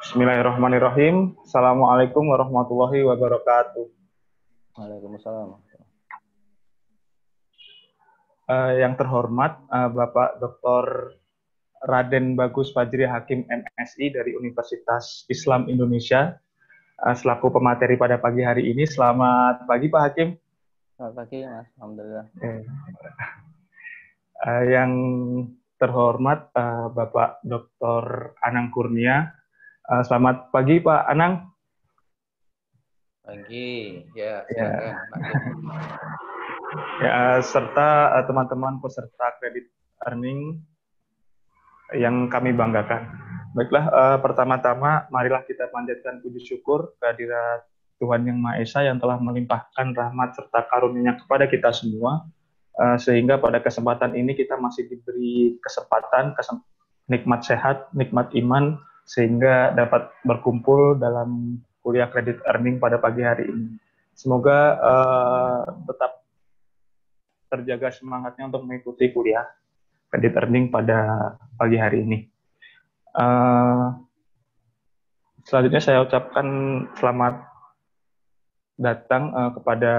Bismillahirrahmanirrahim. Assalamualaikum warahmatullahi wabarakatuh. Waalaikumsalam. Yang terhormat Bapak Dr. Raden Bagus Fajri Hakim MSI dari Universitas Islam Indonesia selaku pemateri pada pagi hari ini. Selamat pagi Pak Hakim. Selamat pagi Mas, Alhamdulillah. Yang terhormat Bapak Dr. Anang Kurnia. Selamat pagi Pak Anang. Pagi, ya silakan. Ya, serta teman-teman peserta kredit earning yang kami banggakan. Baiklah, pertama-tama marilah kita panjatkan puji syukur kehadirat Tuhan Yang Maha Esa yang telah melimpahkan rahmat serta karunia-Nya kepada kita semua, sehingga pada kesempatan ini kita masih diberi kesempatan, nikmat sehat, nikmat iman, sehingga dapat berkumpul dalam kuliah kredit earning pada pagi hari ini. Semoga tetap terjaga semangatnya untuk mengikuti kuliah kredit earning pada pagi hari ini. Selanjutnya saya ucapkan selamat datang kepada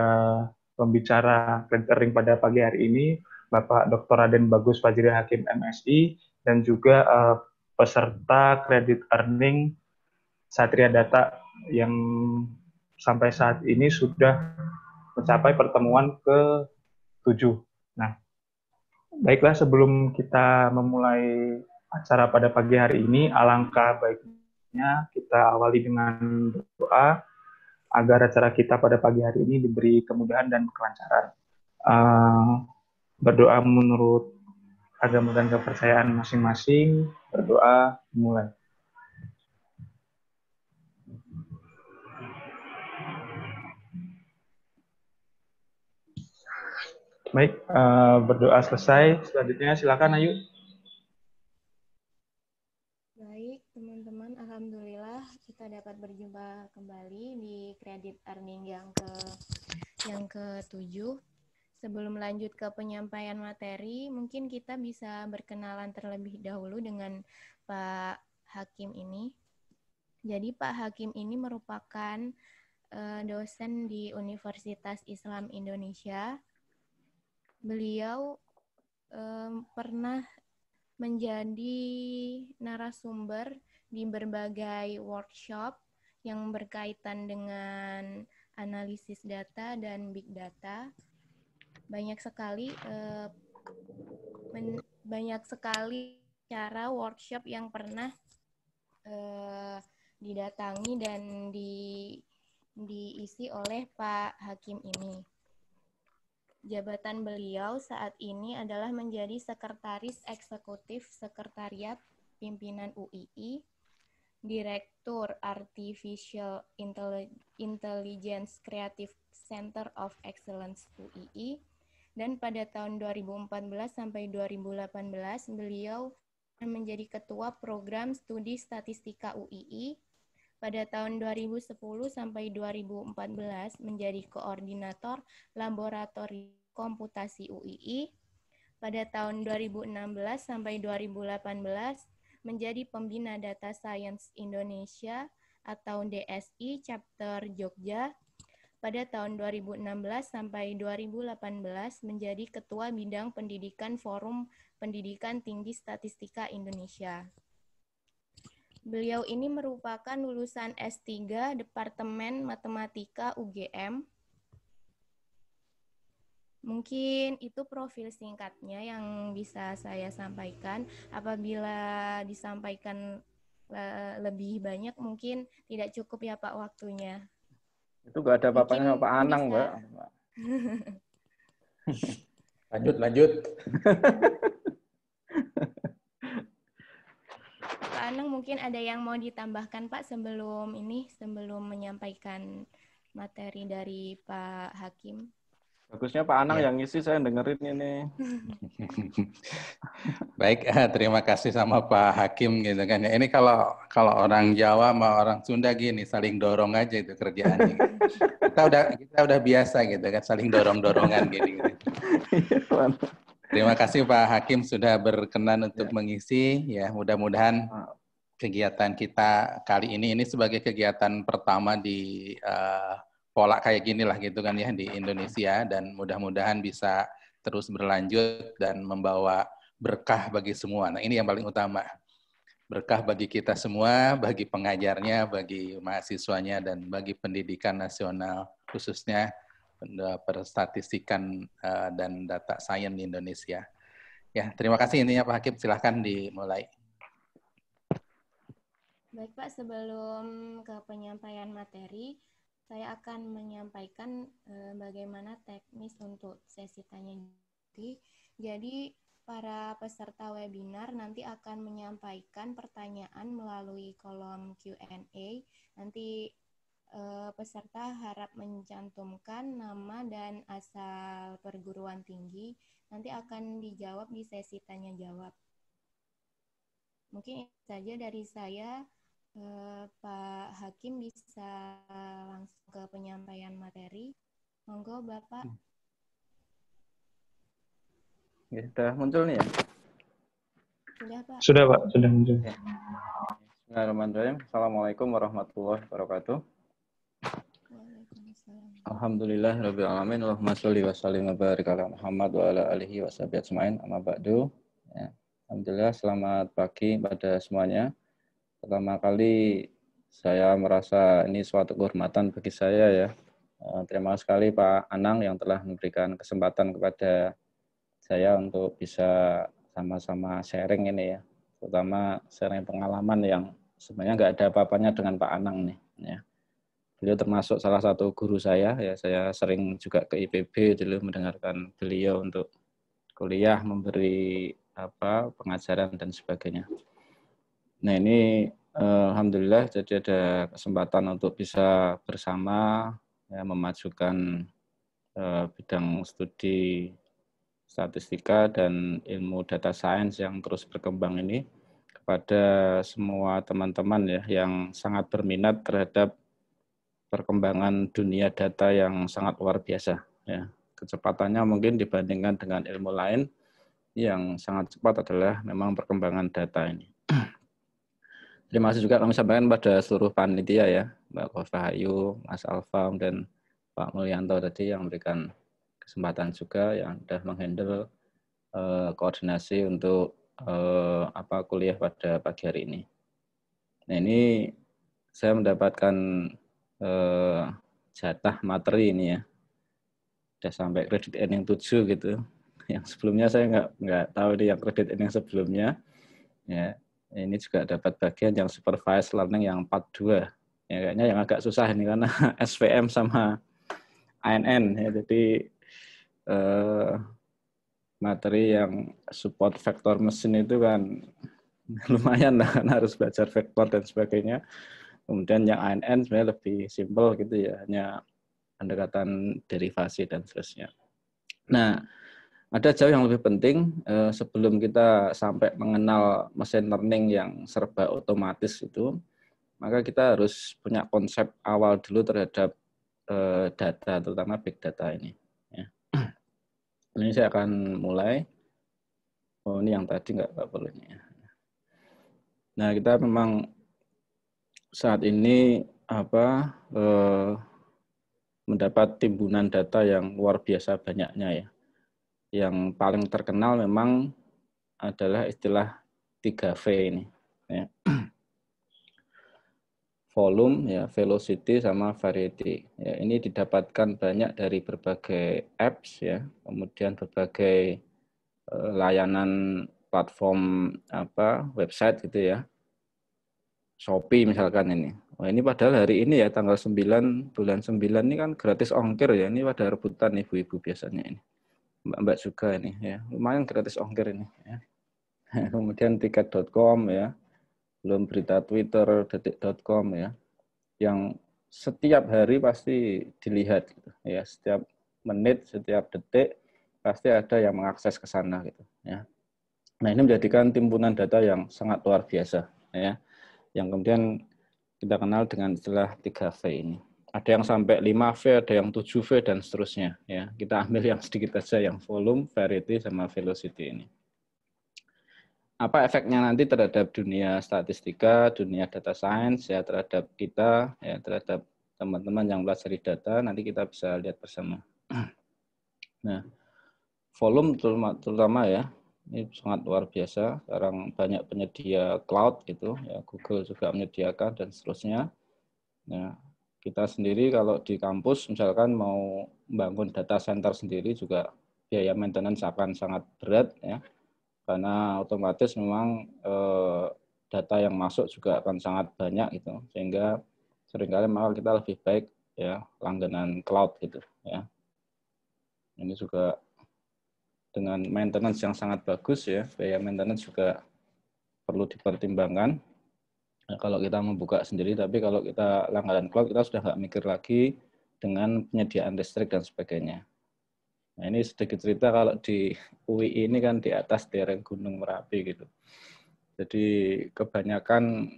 pembicara kredit earning pada pagi hari ini, Bapak Dr. Raden Bagus Fajri Hakim MSI, dan juga peserta kredit earning Satria Data yang sampai saat ini sudah mencapai pertemuan ke-7. Nah, baiklah, sebelum kita memulai acara pada pagi hari ini, alangkah baiknya kita awali dengan doa agar acara kita pada pagi hari ini diberi kemudahan dan kelancaran. Berdoa menurut agama dan kepercayaan masing-masing. Berdoa mulai. Baik, berdoa selesai. Selanjutnya silakan Ayu. Baik, teman-teman, alhamdulillah kita dapat berjumpa kembali di kredit earning yang ke-7. Sebelum lanjut ke penyampaian materi, mungkin kita bisa berkenalan terlebih dahulu dengan Pak Hakim ini. Jadi Pak Hakim ini merupakan dosen di Universitas Islam Indonesia. Beliau pernah menjadi narasumber di berbagai workshop yang berkaitan dengan analisis data dan big data. Banyak sekali cara workshop yang pernah didatangi dan diisi oleh Pak Hakim ini. Jabatan beliau saat ini adalah menjadi Sekretaris Eksekutif Sekretariat Pimpinan UII, Direktur Artificial Intelligence Creative Center of Excellence UII, dan pada tahun 2014 sampai 2018 beliau menjadi Ketua Program Studi Statistika UII. Pada tahun 2010 sampai 2014 menjadi Koordinator Laboratorium Komputasi UII. Pada tahun 2016 sampai 2018 menjadi Pembina Data Science Indonesia atau DSI Chapter Jogja. Pada tahun 2016 sampai 2018 menjadi Ketua Bidang Pendidikan Forum Pendidikan Tinggi Statistika Indonesia. Beliau ini merupakan lulusan S3 Departemen Matematika UGM. Mungkin itu profil singkatnya yang bisa saya sampaikan. Apabila disampaikan lebih banyak mungkin tidak cukup ya Pak waktunya. Itu nggak ada apa-apanya sama Pak Anang, Mbak. Lanjut. Pak Anang mungkin ada yang mau ditambahkan Pak sebelum menyampaikan materi dari Pak Hakim. Bagusnya Pak Anang yang ngisi, saya dengerin ini. Baik, terima kasih sama Pak Hakim gitu kan. Ini kalau orang Jawa sama orang Sunda gini saling dorong aja itu kerjaannya. Kita udah biasa gitu kan, saling dorong-dorongan gini. Terima kasih Pak Hakim sudah berkenan untuk mengisi ya. Mudah-mudahan kegiatan kita kali ini sebagai kegiatan pertama di pola kayak gini lah gitu kan ya di Indonesia, dan mudah-mudahan bisa terus berlanjut dan membawa berkah bagi semua. Nah, ini yang paling utama. Berkah bagi kita semua, bagi pengajarnya, bagi mahasiswanya, dan bagi pendidikan nasional, khususnya perstatistikan dan data sains di Indonesia. Ya, terima kasih intinya Pak Hakim, silahkan dimulai. Baik Pak, sebelum ke penyampaian materi, saya akan menyampaikan bagaimana teknis untuk sesi tanya jawab. Jadi para peserta webinar nanti akan menyampaikan pertanyaan melalui kolom Q&A. Nanti peserta harap mencantumkan nama dan asal perguruan tinggi. Nanti akan dijawab di sesi tanya jawab. Mungkin itu saja dari saya. Pak Hakim bisa langsung ke penyampaian materi. Monggo Bapak. Ya, sudah muncul nih ya? Sudah Pak. Sudah Pak, sudah muncul. Bismillahirrahmanirrahim. Assalamualaikum warahmatullahi wabarakatuh. Waalaikumsalam. Alhamdulillah rabbil alamin. Allahumma sholli wa sallim wa barik ala Muhammad wa ala alihi wa sahbihi ajmain. Amma ba'du. Ya. Alhamdulillah, selamat pagi pada semuanya. Pertama kali saya merasa ini suatu kehormatan bagi saya ya. Terima kasih sekali Pak Anang yang telah memberikan kesempatan kepada saya untuk bisa sama-sama sharing ini ya. Terutama sharing pengalaman yang sebenarnya nggak ada apa-apanya dengan Pak Anang nih. Ya. Beliau termasuk salah satu guru saya ya. Saya sering juga ke IPB dulu mendengarkan beliau untuk kuliah, memberi pengajaran dan sebagainya. Nah ini alhamdulillah jadi ada kesempatan untuk bisa bersama ya, memajukan bidang studi statistika dan ilmu data science yang terus berkembang ini kepada semua teman-teman ya yang sangat berminat terhadap perkembangan dunia data yang sangat luar biasa ya. Kecepatannya mungkin dibandingkan dengan ilmu lain yang sangat cepat adalah memang perkembangan data ini. Terima kasih juga kami sampaikan pada seluruh panitia ya, Mbak Kofahayu, Mas Alfam, dan Pak Mulyanto tadi yang memberikan kesempatan juga yang sudah menghandle koordinasi untuk kuliah pada pagi hari ini. Nah ini saya mendapatkan jatah materi ini ya, sudah sampai kredit earning 7 gitu. Yang sebelumnya saya nggak tahu ini yang kredit earning sebelumnya ya. Ini juga dapat bagian yang supervised learning yang 42. Ya, kayaknya yang agak susah ini karena SVM sama ANN. Ya, jadi materi yang support vektor mesin itu kan lumayan lah, karena harus belajar vektor dan sebagainya. Kemudian yang ANN sebenarnya lebih simple gitu ya, hanya pendekatan derivasi dan seterusnya. Nah, ada jauh yang lebih penting sebelum kita sampai mengenal mesin learning yang serba otomatis itu, maka kita harus punya konsep awal dulu terhadap data, terutama big data ini. Ya. Ini saya akan mulai. Oh ini yang tadi nggak perlu ini. Nah kita memang saat ini mendapat timbunan data yang luar biasa banyaknya ya. Yang paling terkenal memang adalah istilah 3V ini. Ya. Volume, ya, velocity, sama variety. Ya, ini didapatkan banyak dari berbagai apps, ya, kemudian berbagai layanan platform website gitu ya. Shopee misalkan ini. Oh, ini padahal hari ini ya tanggal 9 bulan 9 ini kan gratis ongkir ya. Ini pada rebutan ibu-ibu biasanya ini. Mbak-mbak juga ini ya, lumayan gratis ongkir ini ya. Kemudian tiket.com ya, belum berita Twitter, detik.com ya, yang setiap hari pasti dilihat gitu ya, setiap menit, setiap detik pasti ada yang mengakses ke sana gitu ya. Nah, ini menjadikan timbunan data yang sangat luar biasa ya, yang kemudian kita kenal dengan istilah 3V ini. Ada yang sampai 5V, ada yang 7V, dan seterusnya. Ya, kita ambil yang sedikit saja, yang volume, variety, sama velocity ini. apa efeknya nanti terhadap dunia statistika, dunia data science, ya terhadap kita, ya terhadap teman-teman yang pelajari data, nanti kita bisa lihat bersama. Nah, volume terutama ya, ini sangat luar biasa. Sekarang banyak penyedia cloud gitu, ya Google juga menyediakan dan seterusnya. Nah, kita sendiri kalau di kampus misalkan mau membangun data center sendiri juga biaya maintenance akan sangat berat ya. Karena otomatis memang data yang masuk juga akan sangat banyak gitu, sehingga seringkali malah kita lebih baik ya langganan cloud gitu ya. Ini juga dengan maintenance yang sangat bagus ya, biaya maintenance juga perlu dipertimbangkan. Nah, kalau kita membuka sendiri, tapi kalau kita langganan cloud kita sudah nggak mikir lagi dengan penyediaan listrik dan sebagainya. Nah, ini sedikit cerita kalau di UI ini kan di atas lereng Gunung Merapi gitu. Jadi kebanyakan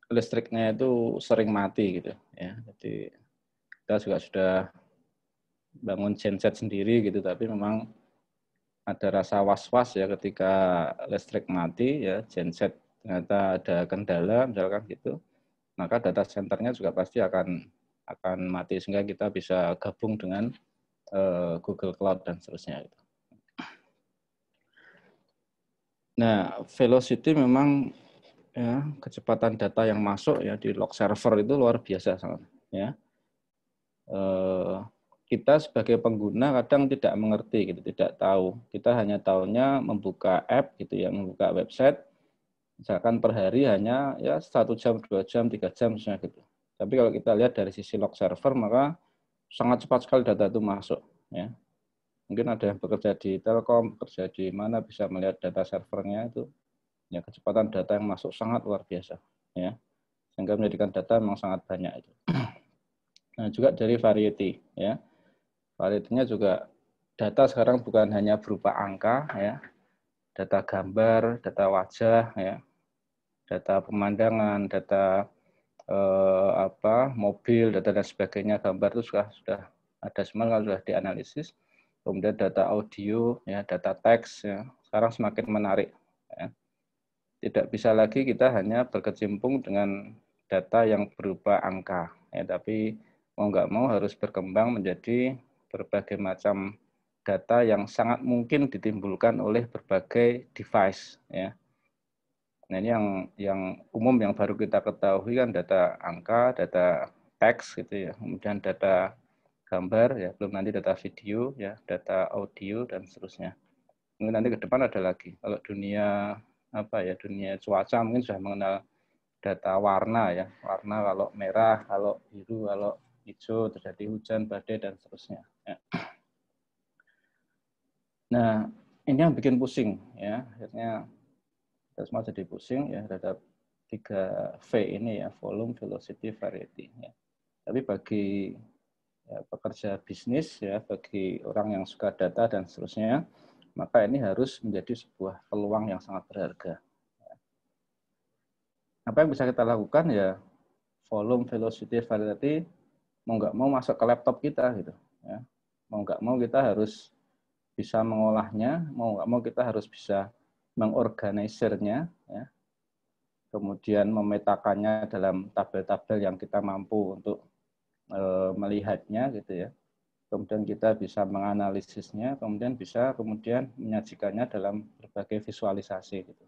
listriknya itu sering mati gitu ya. Jadi kita juga sudah bangun genset sendiri gitu, tapi memang ada rasa was-was ya ketika listrik mati ya, genset ternyata ada kendala misalkan gitu, maka data centernya juga pasti akan mati, sehingga kita bisa gabung dengan Google Cloud dan seterusnya. Nah, velocity memang ya kecepatan data yang masuk ya di log server itu luar biasa sangat ya. Kita sebagai pengguna kadang tidak mengerti gitu, tidak tahu. Kita hanya tahunya membuka app gitu ya, membuka website, misalkan per hari hanya ya 1 jam, 2 jam, 3 jam misalnya gitu. Tapi kalau kita lihat dari sisi log server, maka sangat cepat sekali data itu masuk ya. Mungkin ada yang bekerja di Telkom, bekerja di mana bisa melihat data servernya itu. Ya, kecepatan data yang masuk sangat luar biasa ya. Sehingga menjadikan data memang sangat banyak itu. Nah, juga dari variety ya. Variety-nya juga data sekarang bukan hanya berupa angka ya. Data gambar, data wajah ya. Data pemandangan, data mobil, data dan sebagainya, gambar itu sudah ada semua kalau sudah dianalisis. Kemudian data audio, ya, data teks, ya, sekarang semakin menarik. Ya. Tidak bisa lagi kita hanya berkecimpung dengan data yang berupa angka, ya, tapi mau nggak mau harus berkembang menjadi berbagai macam data yang sangat mungkin ditimbulkan oleh berbagai device, ya. Nah, ini yang umum yang baru kita ketahui kan data angka, data teks gitu ya, kemudian data gambar ya, belum nanti data video ya, data audio dan seterusnya. Mungkin nanti ke depan ada lagi. Kalau dunia dunia cuaca mungkin sudah mengenal data warna ya, warna kalau merah, kalau biru, kalau hijau, terjadi hujan, badai dan seterusnya. Ya. Nah, ini yang bikin pusing ya, akhirnya kita semua jadi pusing ya terhadap 3V ini ya, volume, velocity, variety. Ya. Tapi bagi ya, pekerja bisnis ya, bagi orang yang suka data dan seterusnya, maka ini harus menjadi sebuah peluang yang sangat berharga. Apa yang bisa kita lakukan ya, volume, velocity, variety, mau nggak mau masuk ke laptop kita gitu. Ya. Mau nggak mau kita harus bisa mengolahnya, mau nggak mau kita harus bisa mengorganisirnya, ya. Kemudian memetakannya dalam tabel-tabel yang kita mampu untuk melihatnya gitu ya. Kemudian kita bisa menganalisisnya, kemudian bisa menyajikannya dalam berbagai visualisasi gitu.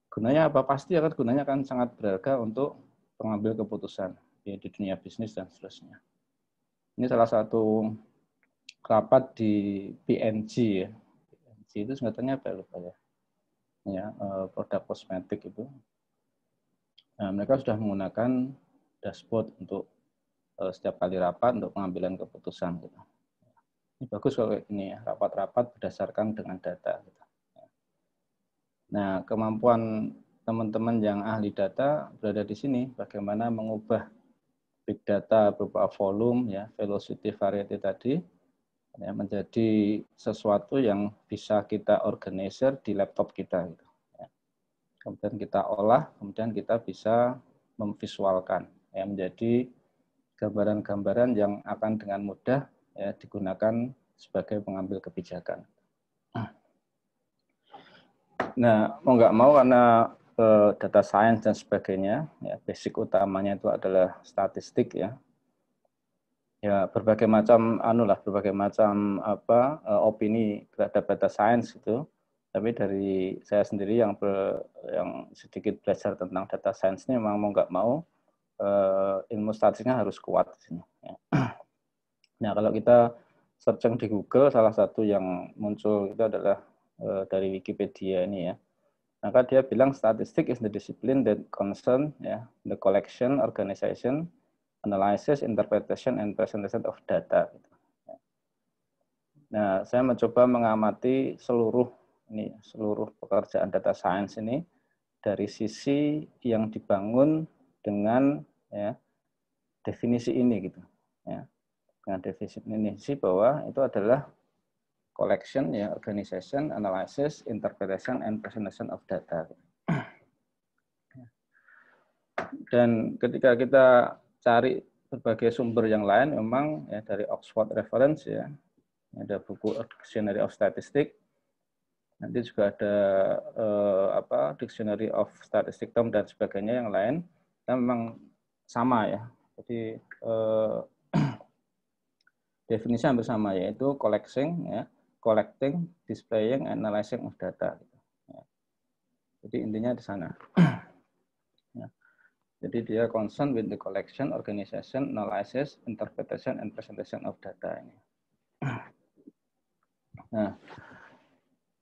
Gunanya apa? Pasti akan gunanya kan sangat berharga untuk pengambil keputusan di dunia bisnis dan seterusnya. Ini salah satu rapat di PNG ya. PNG itu sebetulnya apa lupa ya? Ya, produk kosmetik itu. Nah, mereka sudah menggunakan dashboard untuk setiap kali rapat untuk pengambilan keputusan gitu. Ini bagus kalau ini ya, rapat-rapat berdasarkan dengan data gitu. Nah, kemampuan teman-teman yang ahli data berada di sini, bagaimana mengubah big data berupa volume, ya, velocity, variety tadi, ya, menjadi sesuatu yang bisa kita organisir di laptop kita. Gitu. Ya. Kemudian kita olah, kemudian kita bisa memvisualkan, ya, menjadi gambaran-gambaran yang akan dengan mudah ya, digunakan sebagai pengambil kebijakan. Nah, mau nggak mau karena data science dan sebagainya, ya, basic utamanya itu adalah statistik ya. Ya, berbagai macam berbagai macam opini terhadap data science itu. Tapi dari saya sendiri yang sedikit belajar tentang data science ini memang mau nggak mau ilmu statistiknya harus kuat di sini. Ya. Nah, kalau kita searching di Google, salah satu yang muncul itu adalah dari Wikipedia ini ya. Maka dia bilang statistik is the discipline that concern the collection, organization, analysis, interpretation, and presentation of data. Nah, saya mencoba mengamati seluruh pekerjaan data science ini dari sisi yang dibangun dengan definisi ini gitu. Ya. Dengan definisi bahwa itu adalah collection, organization, analysis, interpretation, and presentation of data. Dan ketika kita cari berbagai sumber yang lain, memang dari Oxford Reference ya, ada buku Dictionary of Statistics, nanti juga ada Dictionary of Statistics Term dan sebagainya yang lain, dan memang sama ya. Jadi definisi hampir sama, yaitu collecting, displaying, analyzing of data. Jadi intinya di sana. Jadi dia concern with the collection, organization, analysis, interpretation, and presentation of data ini. Nah,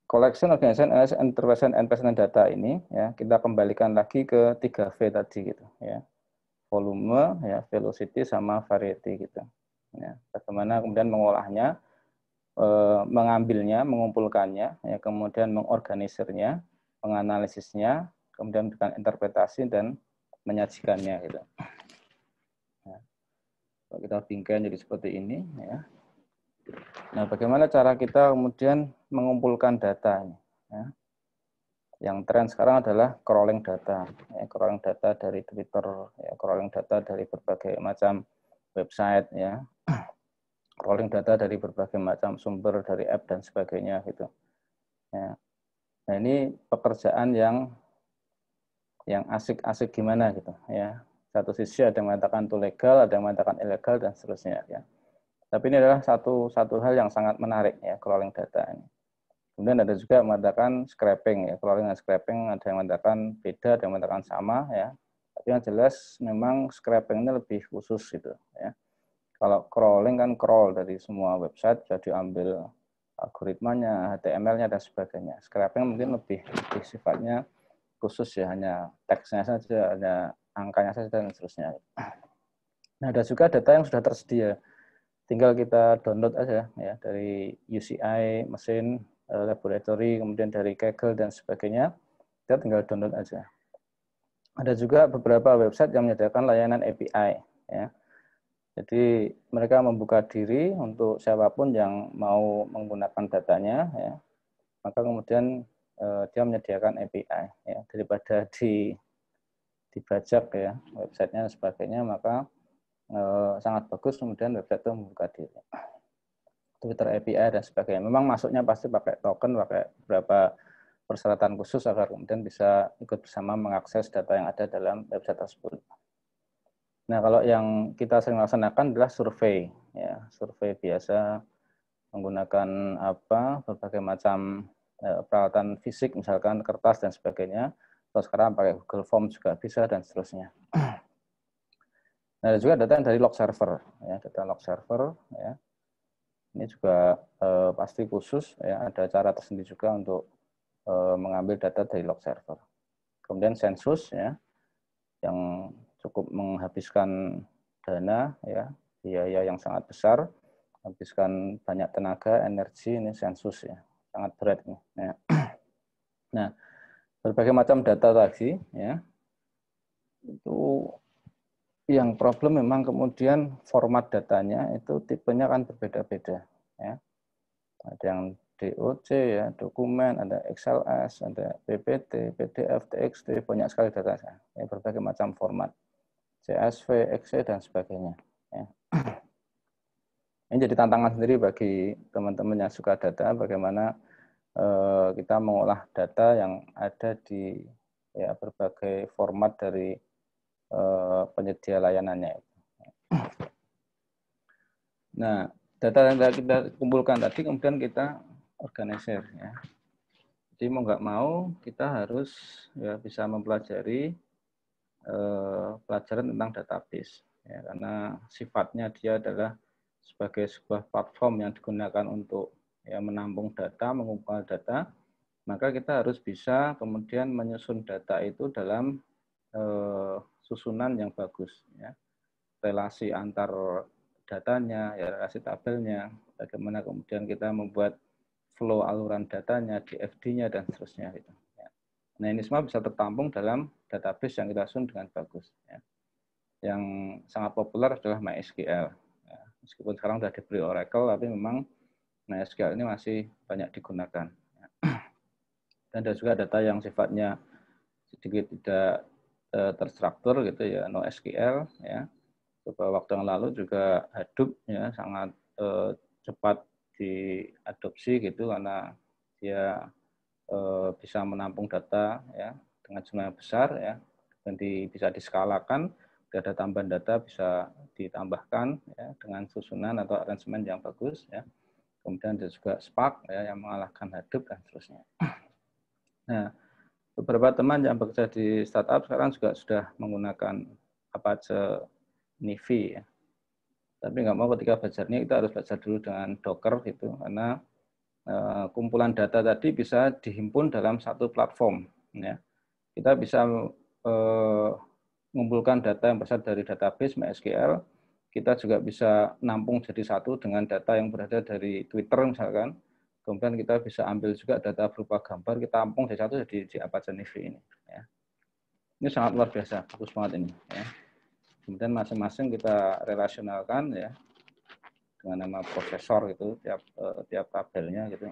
collection, organization, analysis, interpretation, and presentation data ini ya kita kembalikan lagi ke 3V tadi gitu ya. Volume, ya, velocity, sama variety gitu. Ya, bagaimana kemudian mengolahnya, mengambilnya, mengumpulkannya, ya, kemudian mengorganisirnya, menganalisisnya, kemudian memberikan interpretasi dan menyajikannya gitu. Nah, kalau kita bingkai jadi seperti ini ya. Nah, bagaimana cara kita kemudian mengumpulkan data ini? Ya. Yang tren sekarang adalah crawling data, ya, crawling data dari Twitter, ya, crawling data dari berbagai macam website, ya, crawling data dari berbagai macam sumber dari app dan sebagainya gitu. Ya. Nah, ini pekerjaan yang asik-asik gimana gitu ya. Satu sisi ada yang mengatakan itu legal, ada yang mengatakan ilegal dan seterusnya ya. Tapi ini adalah satu hal yang sangat menarik ya, crawling data ini. Kemudian ada juga yang mengatakan scraping ya, crawling dan scraping ada yang mengatakan beda, ada yang mengatakan sama ya. Tapi yang jelas memang scraping ini lebih khusus gitu ya. Kalau crawling kan crawl dari semua website, bisa diambil algoritmanya, HTML-nya dan sebagainya. Scraping mungkin lebih sifatnya khusus ya, hanya teksnya saja, hanya angkanya saja dan seterusnya. Nah, ada juga data yang sudah tersedia. Tinggal kita download aja ya dari UCI, mesin, laboratory, kemudian dari Kaggle dan sebagainya. Kita tinggal download aja. Ada juga beberapa website yang menyediakan layanan API ya. Jadi mereka membuka diri untuk siapapun yang mau menggunakan datanya ya. Maka kemudian dia menyediakan API ya, daripada dibajak ya websitenya dan sebagainya, maka sangat bagus kemudian website itu membuka diri. Twitter API dan sebagainya. Memang masuknya pasti pakai token, pakai beberapa persyaratan khusus agar kemudian bisa ikut bersama mengakses data yang ada dalam website tersebut. Nah, kalau yang kita sering laksanakan adalah survei ya, survei biasa menggunakan berbagai macam peralatan fisik, misalkan kertas dan sebagainya. Atau sekarang pakai Google Form juga bisa dan seterusnya. Nah, ada juga data yang dari log server ya, data log server ya. Ini juga pasti khusus ya, ada cara tersendiri juga untuk mengambil data dari log server. Kemudian sensus ya, yang cukup menghabiskan dana ya, biaya yang sangat besar, habiskan banyak tenaga, energi, ini sensus ya, sangat berat ini. Ya. Nah, berbagai macam data tadi ya, itu yang problem memang kemudian format datanya itu tipenya kan berbeda-beda ya. Ada yang DOC ya, dokumen, ada XLS, ada PPT, PDF, TXT, banyak sekali data ya, berbagai macam format. CSV, EXE dan sebagainya ya. Ini jadi tantangan sendiri bagi teman-teman yang suka data, bagaimana kita mengolah data yang ada di ya berbagai format dari penyedia layanannya. Nah, data yang kita kumpulkan tadi kemudian kita organisir ya. Jadi mau nggak mau kita harus ya bisa mempelajari pelajaran tentang database ya, karena sifatnya dia adalah sebagai sebuah platform yang digunakan untuk ya menampung data, mengumpulkan data, maka kita harus bisa kemudian menyusun data itu dalam susunan yang bagus ya. Relasi antar datanya, ya relasi tabelnya, bagaimana kemudian kita membuat flow aluran datanya, DFD-nya dan seterusnya gitu. Ya. Nah, ini semua bisa tertampung dalam database yang kita susun dengan bagus ya. Yang sangat populer adalah MySQL. Ya. Meskipun sekarang sudah diberi Oracle, tapi memang MySQL ini masih banyak digunakan. Ya. Dan ada juga data yang sifatnya sedikit tidak terstruktur gitu ya, NoSQL ya. Beberapa waktu yang lalu juga Hadoop ya sangat cepat diadopsi gitu karena dia bisa menampung data ya dengan jumlah yang besar ya dan bisa diskalakan, ada tambahan data bisa ditambahkan ya dengan susunan atau arrangement yang bagus ya. Kemudian ada juga Spark ya yang mengalahkan Hadoop dan seterusnya. Nah, beberapa teman yang bekerja di startup sekarang juga sudah menggunakan Apache Nivi ya. Tapi nggak mau ketika belajarnya kita harus belajar dulu dengan Docker gitu, karena kumpulan data tadi bisa dihimpun dalam satu platform. Ya. Kita bisa mengumpulkan data yang berasal dari database MySQL, kita juga bisa nampung jadi satu dengan data yang berada dari Twitter misalkan, kemudian kita bisa ambil juga data berupa gambar, kita tampung jadi satu di Apache Nivi ini. Ya. Ini sangat luar biasa, bagus banget ini. Ya. Kemudian masing-masing kita relasionalkan ya dengan nama prosesor itu tiap tabelnya gitu.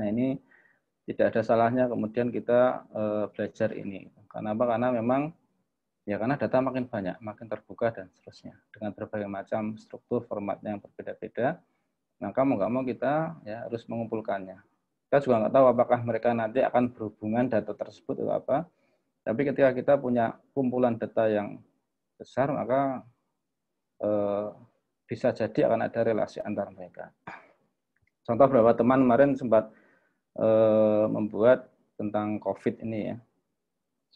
Nah ini tidak ada salahnya kemudian kita belajar ini. Karena apa? Karena memang ya karena data makin banyak, makin terbuka dan seterusnya dengan berbagai macam struktur formatnya yang berbeda-beda. Maka mau nggak mau kita ya harus mengumpulkannya. Kita juga nggak tahu apakah mereka nanti akan berhubungan data tersebut atau apa. Tapi ketika kita punya kumpulan data yang besar, maka bisa jadi akan ada relasi antar mereka. Contoh beberapa teman kemarin sempat membuat tentang COVID ini ya.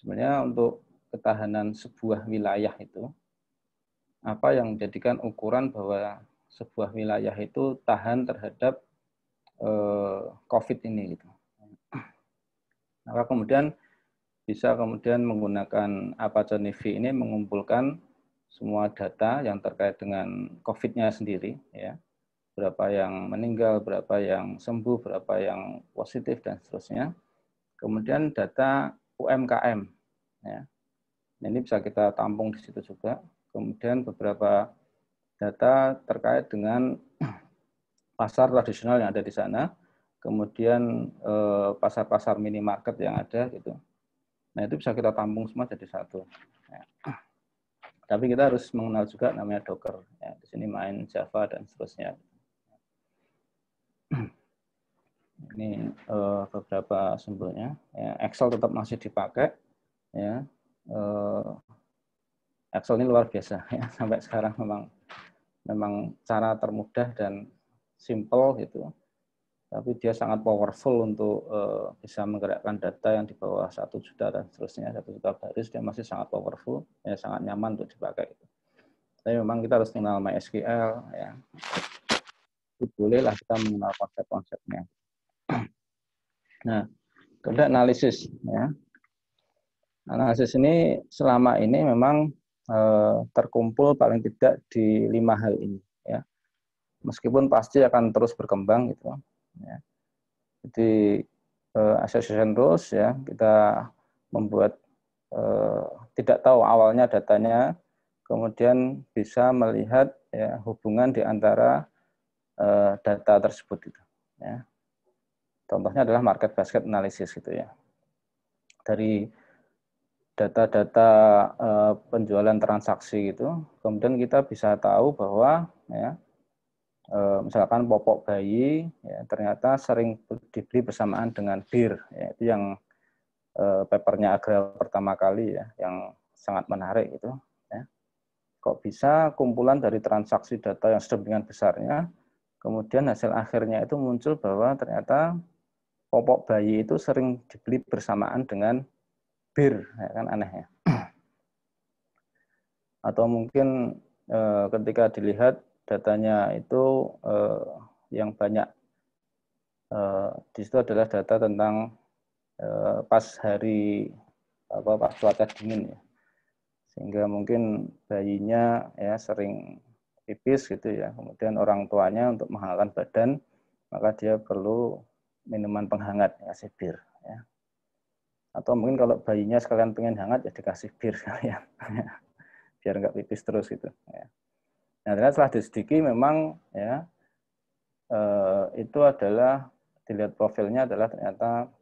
Sebenarnya untuk ketahanan sebuah wilayah itu, apa yang menjadikan ukuran bahwa sebuah wilayah itu tahan terhadap COVID ini gitu. Maka kemudian bisa kemudian menggunakan Apache Nivi ini mengumpulkan semua data yang terkait dengan COVID-nya sendiri, ya, berapa yang meninggal, berapa yang sembuh, berapa yang positif dan seterusnya. Kemudian data UMKM, ya, ini bisa kita tampung di situ juga. Kemudian beberapa data terkait dengan pasar tradisional yang ada di sana, kemudian pasar-pasar minimarket yang ada gitu. Nah itu bisa kita tampung semua jadi satu. Ya. Tapi kita harus mengenal juga namanya Docker. Ya, di sini main Java dan seterusnya. Ini beberapa sumbernya. Ya, Excel tetap masih dipakai. Ya, Excel ini luar biasa. Ya, sampai sekarang memang cara termudah dan simple gitu. Tapi dia sangat powerful untuk bisa menggerakkan data yang di bawah 1 juta dan seterusnya, 1 juta baris, dia masih sangat powerful, ya sangat nyaman untuk dipakai. Tapi memang kita harus mengenal MySQL, ya. Bolehlah kita mengenal konsep-konsepnya. Nah, kemudian analisis, ya. Analisis ini selama ini memang terkumpul paling tidak di 5 hal ini, ya. Meskipun pasti akan terus berkembang gitu. Ya. Jadi association rules ya kita membuat tidak tahu awalnya datanya, kemudian bisa melihat ya hubungan di antara data tersebut gitu. Ya. Contohnya adalah market basket analysis gitu ya. Dari data-data penjualan transaksi gitu, kemudian kita bisa tahu bahwa ya misalkan popok bayi ya, ternyata sering dibeli bersamaan dengan bir, ya, itu yang papernya Agra pertama kali ya, yang sangat menarik itu. Ya. Kok bisa kumpulan dari transaksi data yang sedemikian besarnya, kemudian hasil akhirnya itu muncul bahwa ternyata popok bayi itu sering dibeli bersamaan dengan bir, ya kan aneh ya. Atau mungkin ketika dilihat datanya itu yang banyak di situ adalah data tentang pas hari pas cuaca dingin ya, sehingga mungkin bayinya ya sering pipis gitu ya, kemudian orang tuanya untuk menghangatkan badan maka dia perlu minuman penghangat, kasih bir ya. Atau mungkin kalau bayinya sekalian pengen hangat ya dikasih bir sekalian biar nggak pipis terus gitu ya. Nah, ternyata setelah disediki memang ya itu adalah dilihat profilnya adalah ternyata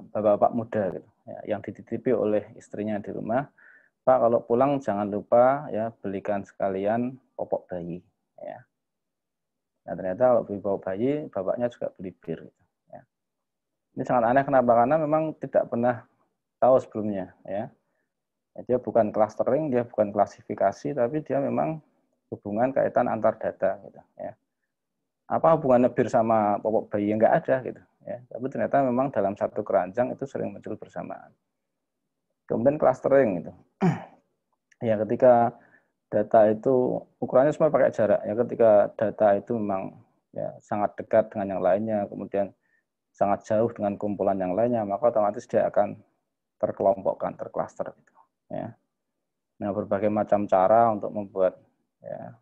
bapak-bapak muda gitu ya, yang dititipi oleh istrinya di rumah. Pak, kalau pulang jangan lupa ya belikan sekalian popok bayi ya. Nah, ternyata kalau beli popok bayi bapaknya juga beli bir gitu, ya. Ini sangat aneh kenapa? Karena memang tidak pernah tahu sebelumnya ya. Dia bukan clustering, dia bukan klasifikasi, tapi dia memang hubungan kaitan antar data gitu ya. Apa hubungannya bir sama popok bayi? Enggak ada gitu ya. Tapi ternyata memang dalam satu keranjang itu sering muncul bersamaan. Kemudian clustering gitu. Ya, ketika data itu ukurannya semua pakai jarak ya, ketika data itu memang ya sangat dekat dengan yang lainnya, kemudian sangat jauh dengan kumpulan yang lainnya, maka otomatis dia akan terkelompokkan, tercluster gitu ya. Nah, berbagai macam cara untuk membuat ya,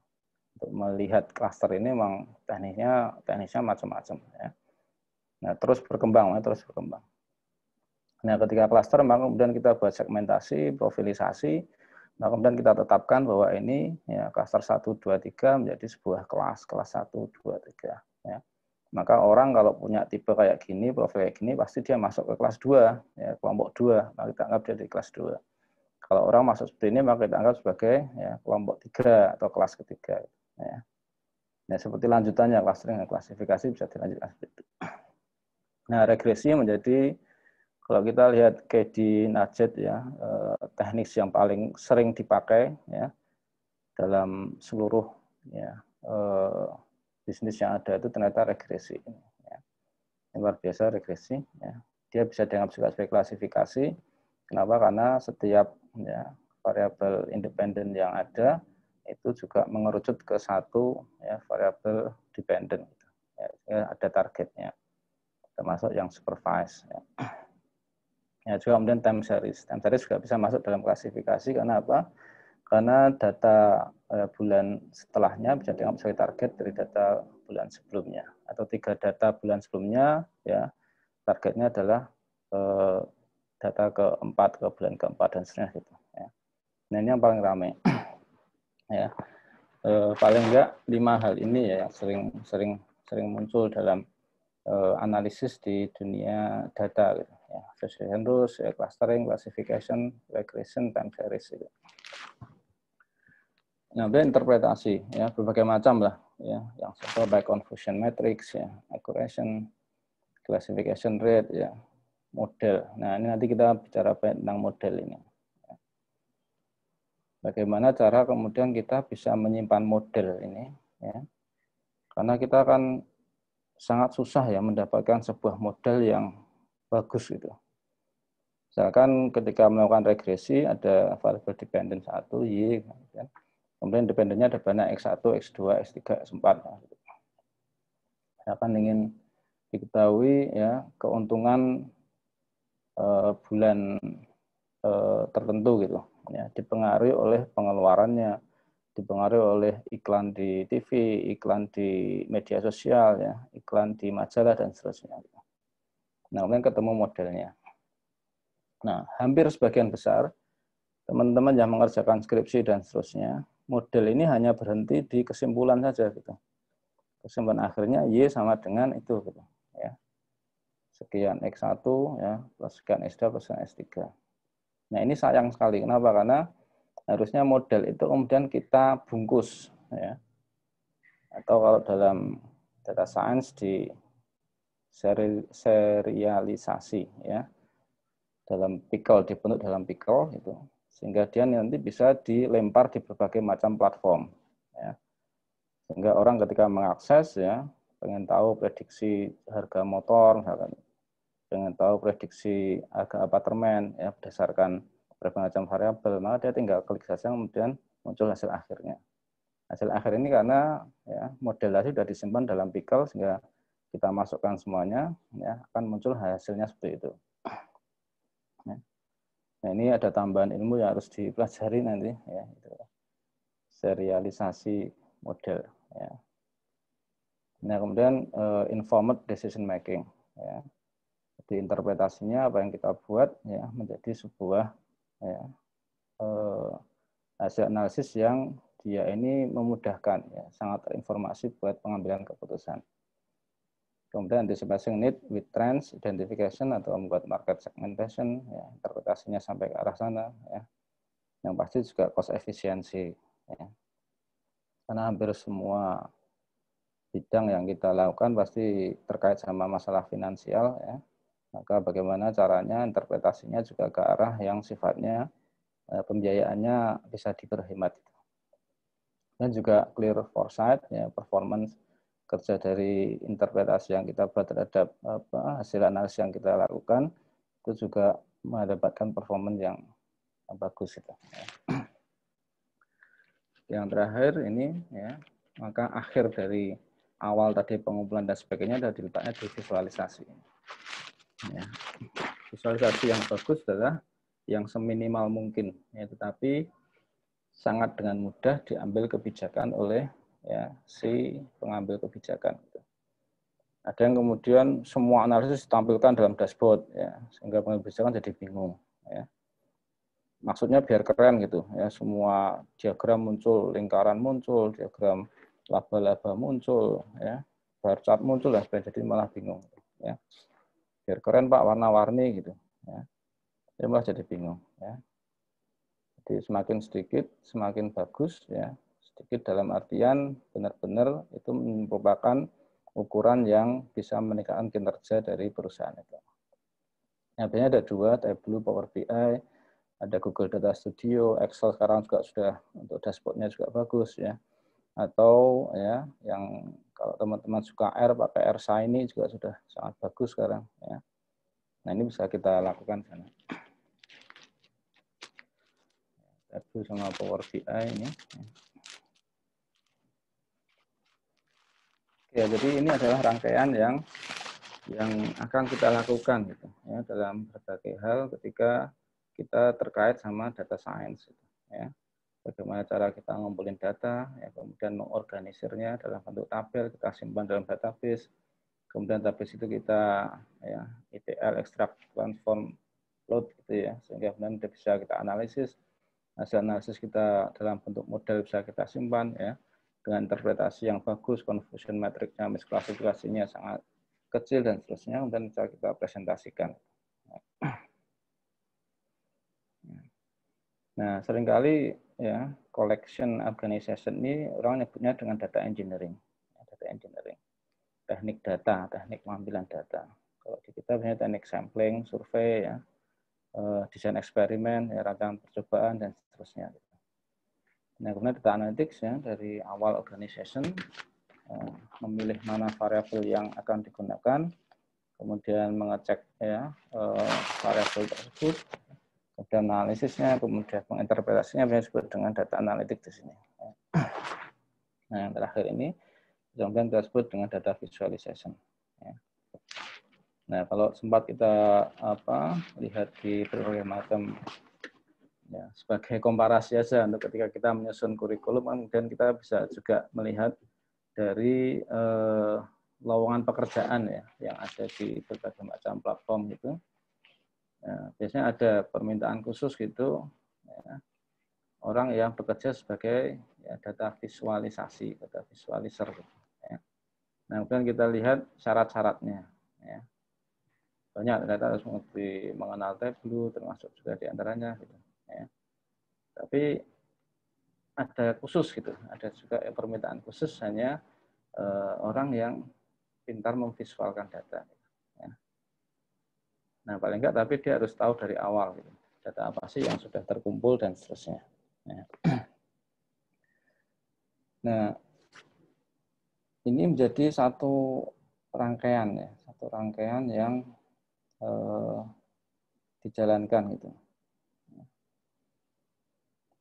untuk melihat cluster ini memang teknisnya macam-macam ya. Nah, terus berkembang. Nah, ketika cluster maka kemudian kita buat segmentasi, profilisasi, nah kemudian kita tetapkan bahwa ini ya cluster 1 2 3 menjadi sebuah kelas 1 2 3 ya. Maka orang kalau punya tipe kayak gini, profil kayak gini pasti dia masuk ke kelas 2 ya, kelompok 2, maka kita anggap dia di kelas 2. Kalau orang masuk seperti ini maka kita anggap sebagai ya, kelompok 3 atau kelas ketiga ya. Nah, seperti lanjutannya clustering dan klasifikasi bisa dilanjutkan seperti itu. Nah, regresi menjadi kalau kita lihat KD Najet ya, teknik yang paling sering dipakai ya dalam seluruh ya, bisnis yang ada itu ternyata regresi. Ya. Luar biasa regresi. Ya. Dia bisa dianggap sebagai klasifikasi. Kenapa? Karena setiap ya, variabel independen yang ada itu juga mengerucut ke satu ya, variabel dependen. Ya, ada targetnya, termasuk yang supervised. Ya. Ya, juga kemudian time series. Time series juga bisa masuk dalam klasifikasi karena apa? Karena data bulan setelahnya bisa dianggap sebagai target dari data bulan sebelumnya. Atau 3 data bulan sebelumnya, ya targetnya adalah data keempat, ke bulan keempat, dan seterusnya gitu. Ya. Nah, ini yang paling ramai. Ya. Paling enggak 5 hal ini ya yang sering muncul dalam analisis di dunia data gitu ya, association rules, ya, clustering, classification, regression, time series gitu. Nah, interpretasi ya berbagai macam lah ya, yang contoh by confusion matrix ya, accuracy, classification rate ya, model. Nah, ini nanti kita bicara tentang model ini. Bagaimana cara kemudian kita bisa menyimpan model ini ya. Karena kita kan sangat susah ya mendapatkan sebuah model yang bagus gitu. Misalkan ketika melakukan regresi ada variabel dependent 1, Y, kemudian dependennya ada banyak X1, X2, X3, X4. Misalkan ingin diketahui ya keuntungan bulan tertentu gitu, ya, dipengaruhi oleh pengeluarannya, dipengaruhi oleh iklan di TV, iklan di media sosial, ya, iklan di majalah, dan seterusnya. Nah, kemudian ketemu modelnya. Nah, hampir sebagian besar teman-teman yang mengerjakan skripsi dan seterusnya, model ini hanya berhenti di kesimpulan saja gitu. Kesimpulan akhirnya Y sama dengan itu gitu, ya. Sekian X1 ya, plus sekian X2 plus sekian X3. Nah, ini sayang sekali. Kenapa? Karena harusnya model itu kemudian kita bungkus ya. atau kalau dalam data science di serialisasi ya, dalam pickle, dibentuk dalam pickle itu, sehingga dia nanti bisa dilempar di berbagai macam platform ya. Sehingga orang ketika mengakses ya, pengen tahu prediksi harga motor misalkan, pengen tahu prediksi harga apartemen ya, berdasarkan berbagai macam variabel, maka dia tinggal klik saja kemudian muncul hasil akhirnya. Hasil akhir ini karena ya, model tadi sudah disimpan dalam pickle sehingga kita masukkan semuanya ya, akan muncul hasilnya seperti itu. Ya. Nah, ini ada tambahan ilmu yang harus dipelajari nanti ya, itu. Serialisasi model ya. Nah, kemudian informed decision making ya. Jadi interpretasinya apa yang kita buat ya menjadi sebuah ya, hasil analisis yang dia ini memudahkan ya, sangat terinformasi buat pengambilan keputusan. Kemudian anticipation need with trends identification atau membuat market segmentation ya, interpretasinya sampai ke arah sana ya. Yang pasti juga cost efisiensi ya. Karena hampir semua bidang yang kita lakukan pasti terkait sama masalah finansial ya. Maka bagaimana caranya interpretasinya juga ke arah yang sifatnya pembiayaannya bisa diperhemat. Dan juga clear foresight ya, performance kerja dari interpretasi yang kita buat terhadap hasil analisis yang kita lakukan itu juga mendapatkan performance yang bagus itu. Yang terakhir ini ya, maka akhir dari awal tadi pengumpulan dan sebagainya adalah diletaknya di visualisasi. Ya. Visualisasi yang bagus adalah yang seminimal mungkin ya, tetapi sangat dengan mudah diambil kebijakan oleh ya, si pengambil kebijakan. Ada yang kemudian semua analisis ditampilkan dalam dashboard, ya, sehingga pengambil kebijakan jadi bingung. Ya. Maksudnya biar keren gitu, ya, semua diagram muncul, lingkaran muncul, diagram laba-laba muncul, ya, bar chart muncul, lah, jadi malah bingung. Ya. Biar keren Pak, warna-warni gitu. Ya. Jadi malah jadi bingung. Ya. Jadi semakin sedikit, semakin bagus, ya. Sedikit dalam artian benar-benar itu merupakan ukuran yang bisa meningkatkan kinerja dari perusahaan itu. Nah, biasanya ada dua, Tableau, Power BI, ada Google Data Studio, Excel sekarang juga sudah untuk dashboardnya juga bagus, ya. Atau ya, yang kalau teman-teman suka R, pakai R Shiny juga sudah sangat bagus sekarang, ya. Nah, ini bisa kita lakukan sana. Tableau sama Power BI ini. Ya, jadi ini adalah rangkaian yang akan kita lakukan gitu, ya, dalam berbagai hal ketika kita terkait sama data science. Gitu, ya. Bagaimana cara kita ngumpulin data, ya, kemudian mengorganisirnya dalam bentuk tabel, kita simpan dalam database, kemudian database itu kita ya, ETL, extract, transform, load gitu ya, sehingga kemudian bisa kita analisis. Hasil analisis kita dalam bentuk model bisa kita simpan ya, dengan interpretasi yang bagus, confusion matrix-nya, misklasifikasinya sangat kecil dan seterusnya, kemudian bisa kita presentasikan. Nah, seringkali ya collection organization ini orang nyebutnya dengan data engineering. Data engineering. Teknik data, teknik pengambilan data. Kalau di kita biasanya teknik sampling, survei, ya, desain eksperimen, ya, rangkaian percobaan, dan seterusnya. Nah, kemudian data analytics ya, dari awal organization, memilih mana variabel yang akan digunakan, kemudian mengecek ya, variabel tersebut, kemudian analisisnya, kemudian menginterpretasinya disebut dengan data analytics di sini. Nah, yang terakhir ini kemudian kita sebut dengan data visualization. Ya. Nah, kalau sempat kita lihat di berbagai macam ya, sebagai komparasi saja untuk ketika kita menyusun kurikulum, kemudian kita bisa juga melihat dari lowongan pekerjaan ya yang ada di berbagai macam platform gitu. Ya, biasanya ada permintaan khusus gitu ya, orang yang bekerja sebagai ya, data visualisasi, data visualizer. Gitu, ya. Nah, kemudian kita lihat syarat-syaratnya. Ya. Banyak data harus mengenal Tableau, termasuk juga diantaranya. Gitu, ya. Tapi ada khusus gitu, ada juga permintaan khusus hanya orang yang pintar memvisualkan data. Ya. Nah, paling enggak tapi dia harus tahu dari awal gitu. Data apa sih yang sudah terkumpul dan seterusnya. Ya. Nah, ini menjadi satu rangkaian ya, satu rangkaian yang dijalankan gitu.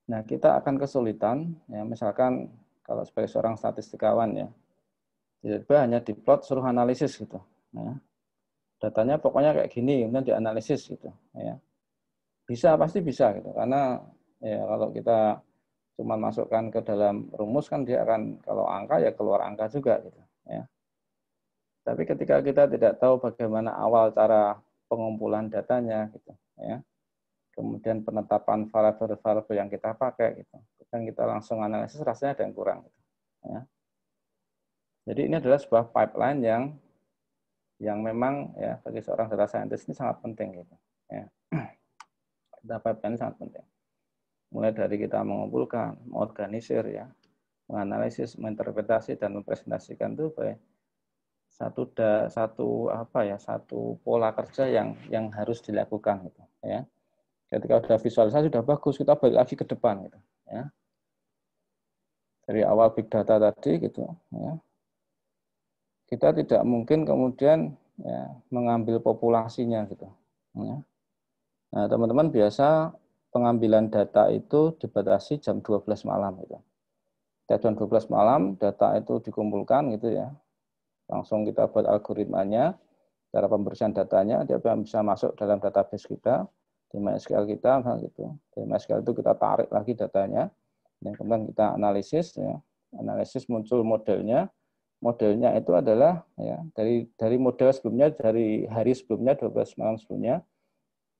Nah, kita akan kesulitan ya, misalkan kalau sebagai seorang statistikawan ya, tiba-tiba hanya diplot suruh analisis gitu. Ya. Datanya pokoknya kayak gini, kemudian dianalisis gitu. Ya. Bisa, pasti bisa gitu. Karena ya kalau kita cuma masukkan ke dalam rumus kan dia akan kalau angka ya keluar angka juga gitu. Ya. Tapi ketika kita tidak tahu bagaimana awal cara pengumpulan datanya gitu, ya. Kemudian penetapan variabel-variabel yang kita pakai gitu, dan kita langsung analisis rasanya ada yang kurang. Gitu. Ya. Jadi ini adalah sebuah pipeline yang memang ya bagi seorang data scientist ini sangat penting gitu. Ya. Data pipeline ini sangat penting. Mulai dari kita mengumpulkan, mengorganisir ya, menganalisis, menginterpretasi dan mempresentasikan itu baik satu pola kerja yang harus dilakukan gitu ya. Ketika sudah visualisasi sudah bagus, kita balik lagi ke depan gitu ya. Dari awal big data tadi gitu ya. Kita tidak mungkin kemudian ya, mengambil populasinya gitu ya. Nah, teman-teman biasa pengambilan data itu dibatasi jam 12 malam gitu. Jam 12 malam data itu dikumpulkan gitu ya. Langsung kita buat algoritmanya, cara pembersihan datanya, dia bisa masuk dalam database kita, di MySQL kita, gitu. Di MySQL itu kita tarik lagi datanya, dan kemudian kita analisis, ya. Analisis muncul modelnya. Modelnya itu adalah ya dari model sebelumnya, dari hari sebelumnya, 12 malam sebelumnya,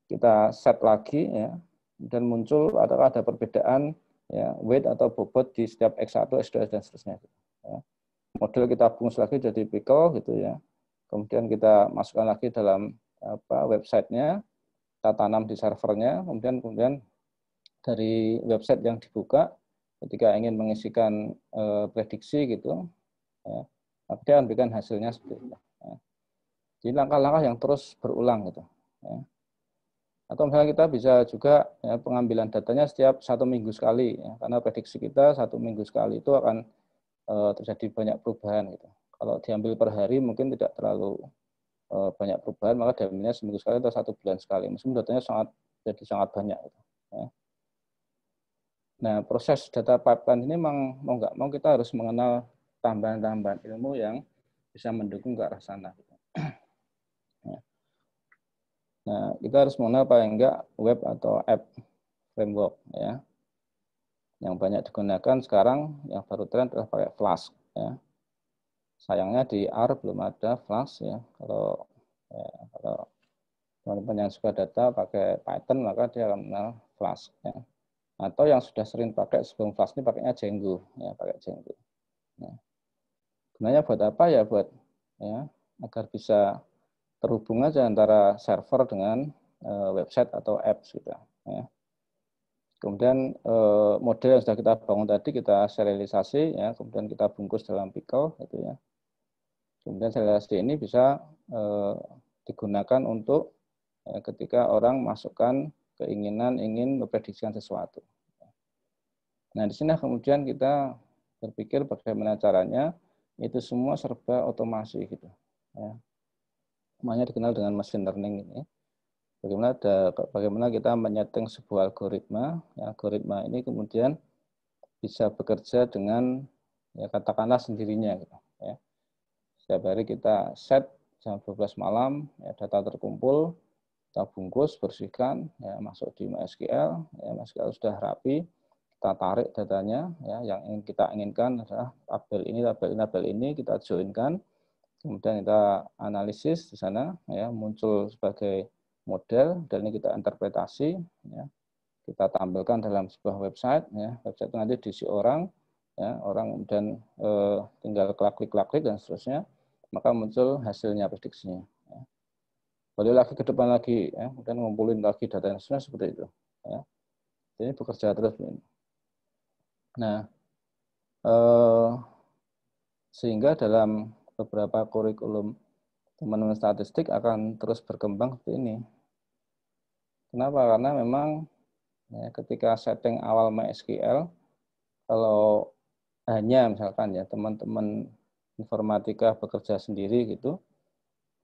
kita set lagi, ya, dan muncul atau ada perbedaan ya weight atau bobot di setiap X1, X2, dan seterusnya. Ya. Model kita bungkus lagi jadi pickle gitu ya. Kemudian kita masukkan lagi dalam websitenya, kita tanam di servernya, kemudian dari website yang dibuka, ketika ingin mengisikan prediksi gitu, ya, dia akan berikan hasilnya seperti itu. Ya. Jadi langkah-langkah yang terus berulang gitu. Ya. Atau misalnya kita bisa juga ya, pengambilan datanya setiap 1 minggu sekali, ya, karena prediksi kita 1 minggu sekali itu akan terjadi banyak perubahan gitu. Kalau diambil per hari mungkin tidak terlalu banyak perubahan, maka diambilnya seminggu sekali atau 1 bulan sekali. Meskipun datanya jadi sangat banyak. Gitu. Ya. Nah, proses data pipeline ini mau nggak mau kita harus mengenal tambahan-tambahan ilmu yang bisa mendukung ke arah sana. Gitu. Ya. Nah, kita harus mengenal paling enggak web atau app framework. Ya. Yang banyak digunakan sekarang, yang baru tren adalah pakai Flask. Ya. Sayangnya di R belum ada Flask ya. Kalau teman-teman yang suka data pakai Python maka dia akan mengenal Flask ya. Atau yang sudah sering pakai sebelum Flask ini pakainya Django ya, pakai Django. Nah, sebenarnya buat apa ya? Buat ya agar bisa terhubung aja antara server dengan website atau apps gitu ya. Kemudian model yang sudah kita bangun tadi kita serialisasi ya, kemudian kita bungkus dalam pickle gitu ya. Kemudian serialisasi ini bisa digunakan untuk ketika orang masukkan keinginan ingin memprediksikan sesuatu. Nah, di sini kemudian kita berpikir bagaimana caranya itu semua serba otomasi gitu. Ya. Namanya dikenal dengan machine learning ini. Bagaimana kita menyeting sebuah algoritma. Ya, algoritma ini kemudian bisa bekerja dengan ya katakanlah sendirinya gitu. Ya. Setiap hari kita set jam 12 malam ya, data terkumpul, kita bungkus, bersihkan, ya, masuk di MySQL, ya, MySQL sudah rapi, kita tarik datanya, ya, yang ingin kita inginkan adalah tabel ini, kita joinkan, kemudian kita analisis di sana, ya, muncul sebagai model, dan ini kita interpretasi, ya, kita tampilkan dalam sebuah website, ya, website itu nanti diisi orang, ya, orang kemudian tinggal klik dan seterusnya, maka muncul hasilnya prediksinya. Ya. Balik lagi ke depan lagi, ya, kemudian ngumpulin lagi data yang seperti itu. Ya. Ini bekerja terus. Nah, Sehingga dalam beberapa kurikulum teman-teman statistik akan terus berkembang seperti ini. Kenapa? Karena memang ya, ketika setting awal MySQL, kalau hanya misalkan ya teman-teman informatika bekerja sendiri gitu,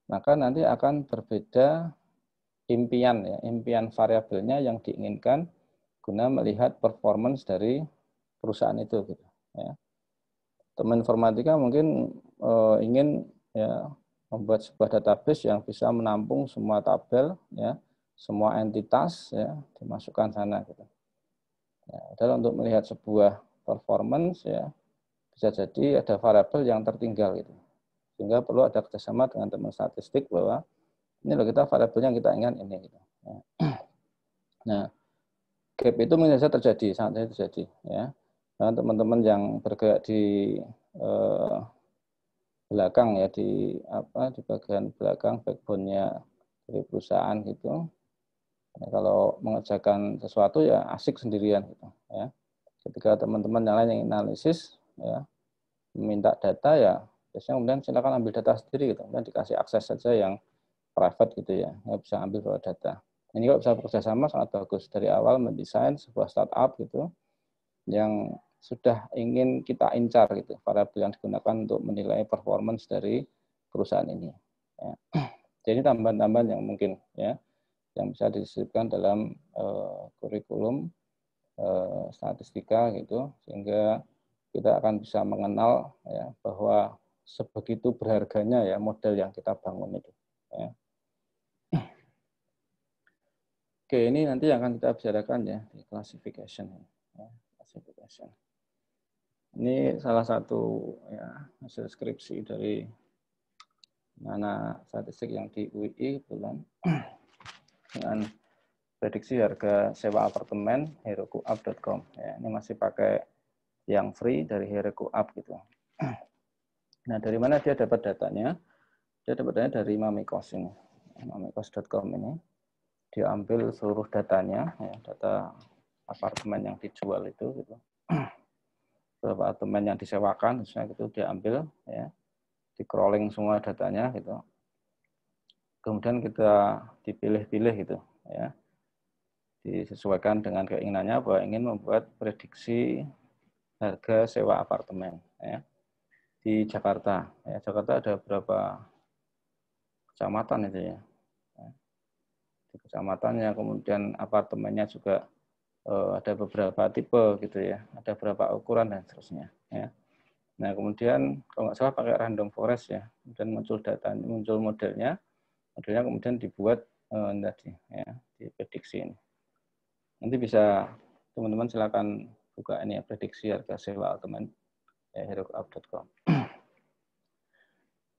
maka nanti akan berbeda impian ya, impian variabelnya yang diinginkan guna melihat performance dari perusahaan itu gitu ya. Teman informatika mungkin ingin ya membuat sebuah database yang bisa menampung semua tabel ya, semua entitas ya dimasukkan sana gitu. Ya, adalah untuk melihat sebuah performance ya bisa jadi ada variabel yang tertinggal gitu. Sehingga perlu ada kerjasama dengan teman statistik bahwa ini loh kita variabel yang kita ingat ini gitu. Ya. Nah, gap itu mungkin saja terjadi, sangat saja terjadi ya. Nah, teman-teman yang bergerak di belakang ya di bagian belakang backbone-nya dari perusahaan gitu. Nah, kalau mengerjakan sesuatu ya asik sendirian gitu ya. Ketika teman-teman yang lain yang analisis ya meminta data ya biasanya kemudian silakan ambil data sendiri gitu. Kemudian dikasih akses saja yang private gitu ya. Nggak bisa ambil raw data. Ini kalau bisa bekerja sama sangat bagus dari awal mendesain sebuah startup gitu yang sudah ingin kita incar gitu variabel yang digunakan untuk menilai performance dari perusahaan ini. Ya. Jadi tambahan-tambahan yang mungkin ya yang bisa disisipkan dalam kurikulum statistika gitu sehingga kita akan bisa mengenal ya bahwa sebegitu berharganya ya model yang kita bangun itu. Ya. Oke, ini nanti akan kita bicarakan ya di classification. Ya, classification. Ini salah satu ya hasil skripsi dari mana statistik yang di UI kebetulan dengan prediksi harga sewa apartemen herokup.com. Ya, ini masih pakai yang free dari herokup gitu. Nah, dari mana dia dapat datanya? Dia dapat datanya dari Mamikos ini. Mamikos.com ini. Dia ambil seluruh datanya, ya, data apartemen yang dijual itu gitu. Beberapa apartemen yang disewakan, misalnya gitu dia ambil ya, di crawling semua datanya gitu. Kemudian kita dipilih-pilih gitu ya. Disesuaikan dengan keinginannya bahwa ingin membuat prediksi harga sewa apartemen ya. Di Jakarta. Ya, Jakarta ada berapa kecamatan itu ya. Di kecamatannya kemudian apartemennya juga ada beberapa tipe gitu ya. Ada beberapa ukuran dan seterusnya ya. Nah, kemudian kalau nggak salah pakai random forest ya. Kemudian muncul data, muncul modelnya kemudian dibuat tadi ya, diprediksi ini. Nanti bisa teman-teman silakan buka ini ya, prediksi harga sewa apartemen ya, herokup.com.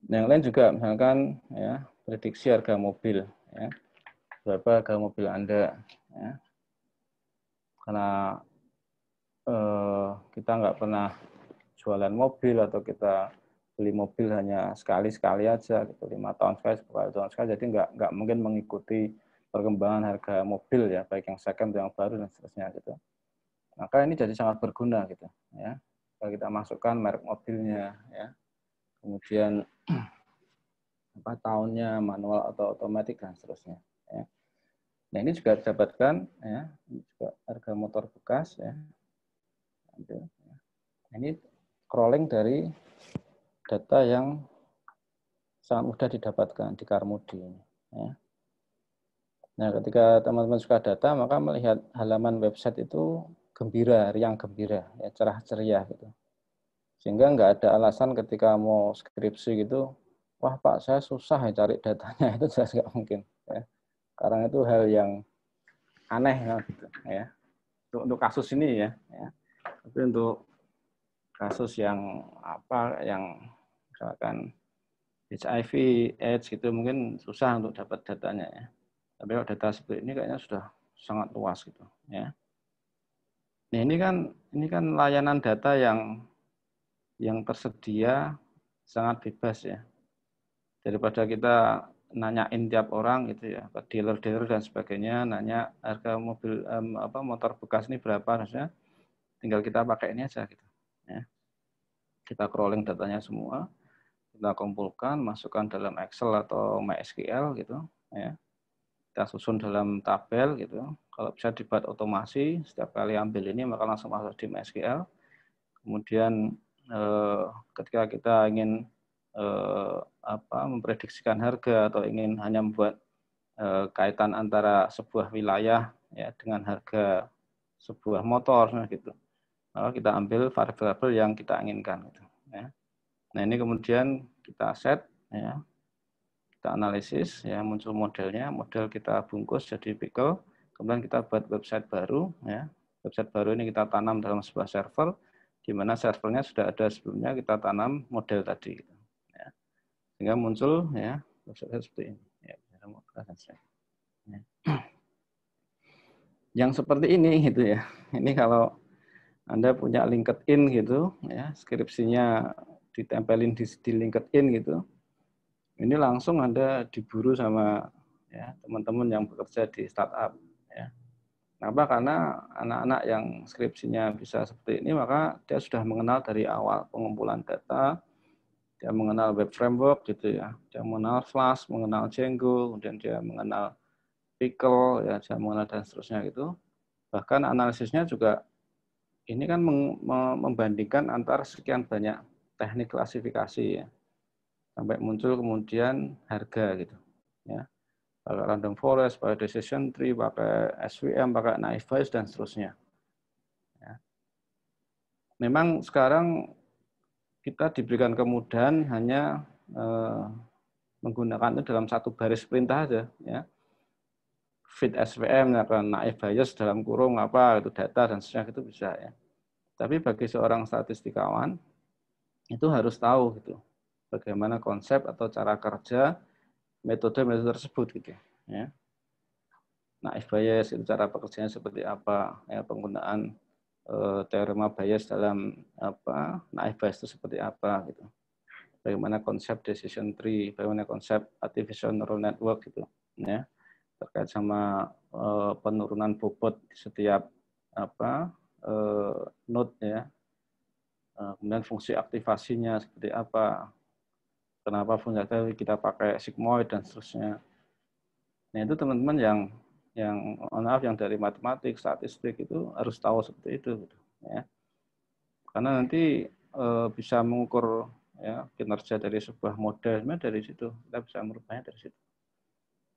Yang lain juga misalkan ya prediksi harga mobil ya. Berapa harga mobil Anda ya. Karena kita nggak pernah jualan mobil atau kita beli mobil hanya sekali-sekali aja gitu 5 tahun sekali, 10 tahun sekali, jadi nggak mungkin mengikuti perkembangan harga mobil ya baik yang second atau yang baru dan seterusnya gitu. Maka ini jadi sangat berguna gitu ya. Kalau kita masukkan merek mobilnya ya. Kemudian apa tahunnya manual atau otomatis dan seterusnya ya. Nah, ini juga didapatkan ya, ini juga harga motor bekas ya. Ini crawling dari data yang sangat mudah didapatkan di Carmody ya. Nah, ketika teman-teman suka data, maka melihat halaman website itu gembira, riang gembira, ya, cerah ceria gitu. Sehingga nggak ada alasan ketika mau skripsi gitu, wah Pak saya susah ya cari datanya, itu jelas nggak mungkin. Ya. Karena itu hal yang aneh gitu, ya. Untuk kasus ini ya. Tapi untuk kasus yang apa, yang misalkan HIV, AIDS gitu mungkin susah untuk dapat datanya ya. Tapi kalau data seperti ini kayaknya sudah sangat luas gitu ya. Nah, ini kan layanan data yang tersedia sangat bebas ya. Daripada kita nanyain tiap orang gitu ya, ke dealer-dealer dan sebagainya, nanya harga mobil motor bekas ini berapa, harusnya tinggal kita pakai ini aja gitu ya. kita crawling datanya semua, kita kumpulkan, masukkan dalam Excel atau MySQL gitu, ya. Kita susun dalam tabel gitu. Kalau bisa dibuat otomasi, setiap kali ambil ini maka langsung masuk di MySQL. Kemudian ketika kita ingin memprediksikan harga atau ingin hanya membuat kaitan antara sebuah wilayah ya dengan harga sebuah motor gitu, maka kita ambil variabel yang kita inginkan gitu, ya. Nah, ini kemudian kita set, ya, kita analisis, ya, muncul modelnya, model kita bungkus jadi pickle, kemudian kita buat website baru, ya. Website baru ini kita tanam dalam sebuah server, di mana servernya sudah ada sebelumnya, kita tanam model tadi, gitu, ya. Sehingga muncul, ya, website seperti ini. Ya, ya. Yang seperti ini gitu ya. Ini kalau Anda punya LinkedIn gitu, ya, skripsinya ditempelin di LinkedIn gitu, ini langsung Anda diburu sama ya teman-teman yang bekerja di startup. Ya. Kenapa? Karena anak-anak yang skripsinya bisa seperti ini, maka dia sudah mengenal dari awal pengumpulan data, dia mengenal web framework gitu ya, dia mengenal Flask, mengenal Django, kemudian dia mengenal Pickle, ya, dia mengenal dan seterusnya gitu. Bahkan analisisnya juga ini kan membandingkan antara sekian banyak teknik klasifikasi ya, sampai muncul kemudian harga gitu ya, pakai random forest, pakai decision tree, pakai SVM, pakai naive Bayes dan seterusnya ya. Memang sekarang kita diberikan kemudahan hanya menggunakan itu dalam satu baris perintah aja ya, fit SVM ya, naive Bayes dalam kurung apa itu data dan seterusnya, itu bisa ya. Tapi bagi seorang statistikawan itu harus tahu gitu bagaimana konsep atau cara kerja metode-metode tersebut gitu ya. Naive Bayes itu cara pekerjaannya seperti apa ya, penggunaan teorema Bayes dalam naive Bayes itu seperti apa gitu. Bagaimana konsep decision tree, bagaimana konsep artificial neural network gitu ya. Terkait sama penurunan bobot di setiap node ya. Kemudian fungsi aktivasinya seperti apa, kenapa fungsi kita pakai sigmoid dan seterusnya. Nah, itu teman-teman yang dari matematik, statistik itu harus tahu seperti itu gitu, ya. Karena nanti bisa mengukur ya kinerja dari sebuah model, dari situ kita bisa merubahnya dari situ.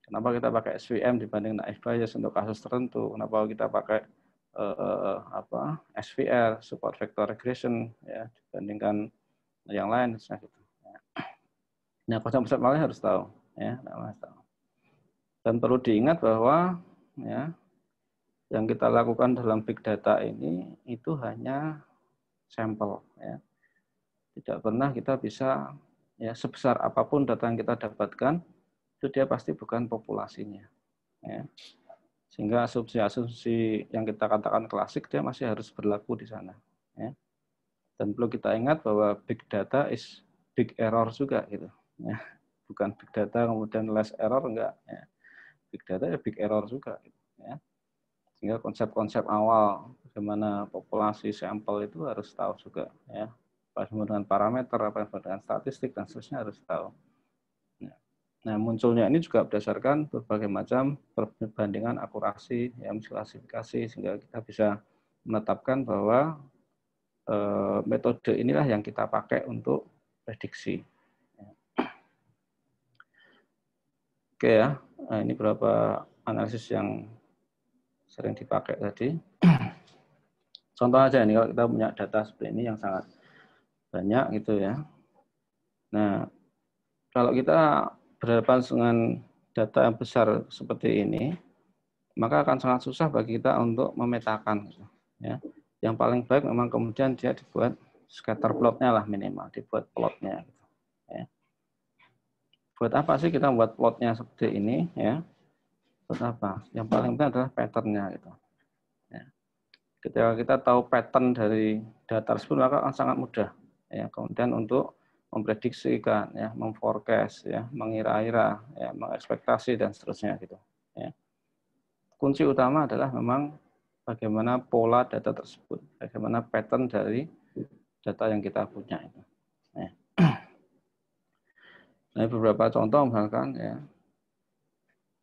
Kenapa kita pakai SVM dibanding naive Bayes untuk kasus tertentu? Kenapa kita pakai SVR, support vector regression ya dibandingkan yang lain gitu. Nah, konsep-konsep lain harus tahu ya, harus tahu. Dan perlu diingat bahwa ya yang kita lakukan dalam big data ini itu hanya sampel ya. Tidak pernah kita bisa ya sebesar apapun data yang kita dapatkan itu dia pasti bukan populasinya ya. Sehingga asumsi-asumsi yang kita katakan klasik dia masih harus berlaku di sana ya. Dan perlu kita ingat bahwa big data is big error juga gitu ya. Bukan big data kemudian less error, enggak ya. Big data ya big error juga gitu, ya. Sehingga konsep-konsep awal bagaimana populasi sampel itu harus tahu juga ya. Apa dengan parameter, apa dengan statistik dan seterusnya harus tahu. Nah, munculnya ini juga berdasarkan berbagai macam perbandingan akurasi, ya, klasifikasi, sehingga kita bisa menetapkan bahwa metode inilah yang kita pakai untuk prediksi. Oke ya, nah, ini beberapa analisis yang sering dipakai tadi. Contoh aja ini, kalau kita punya data seperti ini yang sangat banyak gitu ya. Nah, kalau kita berhadapan dengan data yang besar seperti ini, maka akan sangat susah bagi kita untuk memetakan. Gitu, ya. Yang paling baik memang kemudian dia dibuat scatter plotnya lah minimal, dibuat plotnya. Gitu, ya. Buat apa sih kita buat plotnya seperti ini? Ya. Buat apa? Yang paling penting adalah patternnya. Gitu. Ya. Ketika kita tahu pattern dari data tersebut, maka akan sangat mudah. Ya. Kemudian untuk memprediksikan, ya, memforecast, ya, mengira-ira, ya, mengekspektasi dan seterusnya gitu. Ya. Kunci utama adalah memang bagaimana pola data tersebut, bagaimana pattern dari data yang kita punya itu. Ya. Nah, beberapa contoh misalkan ya,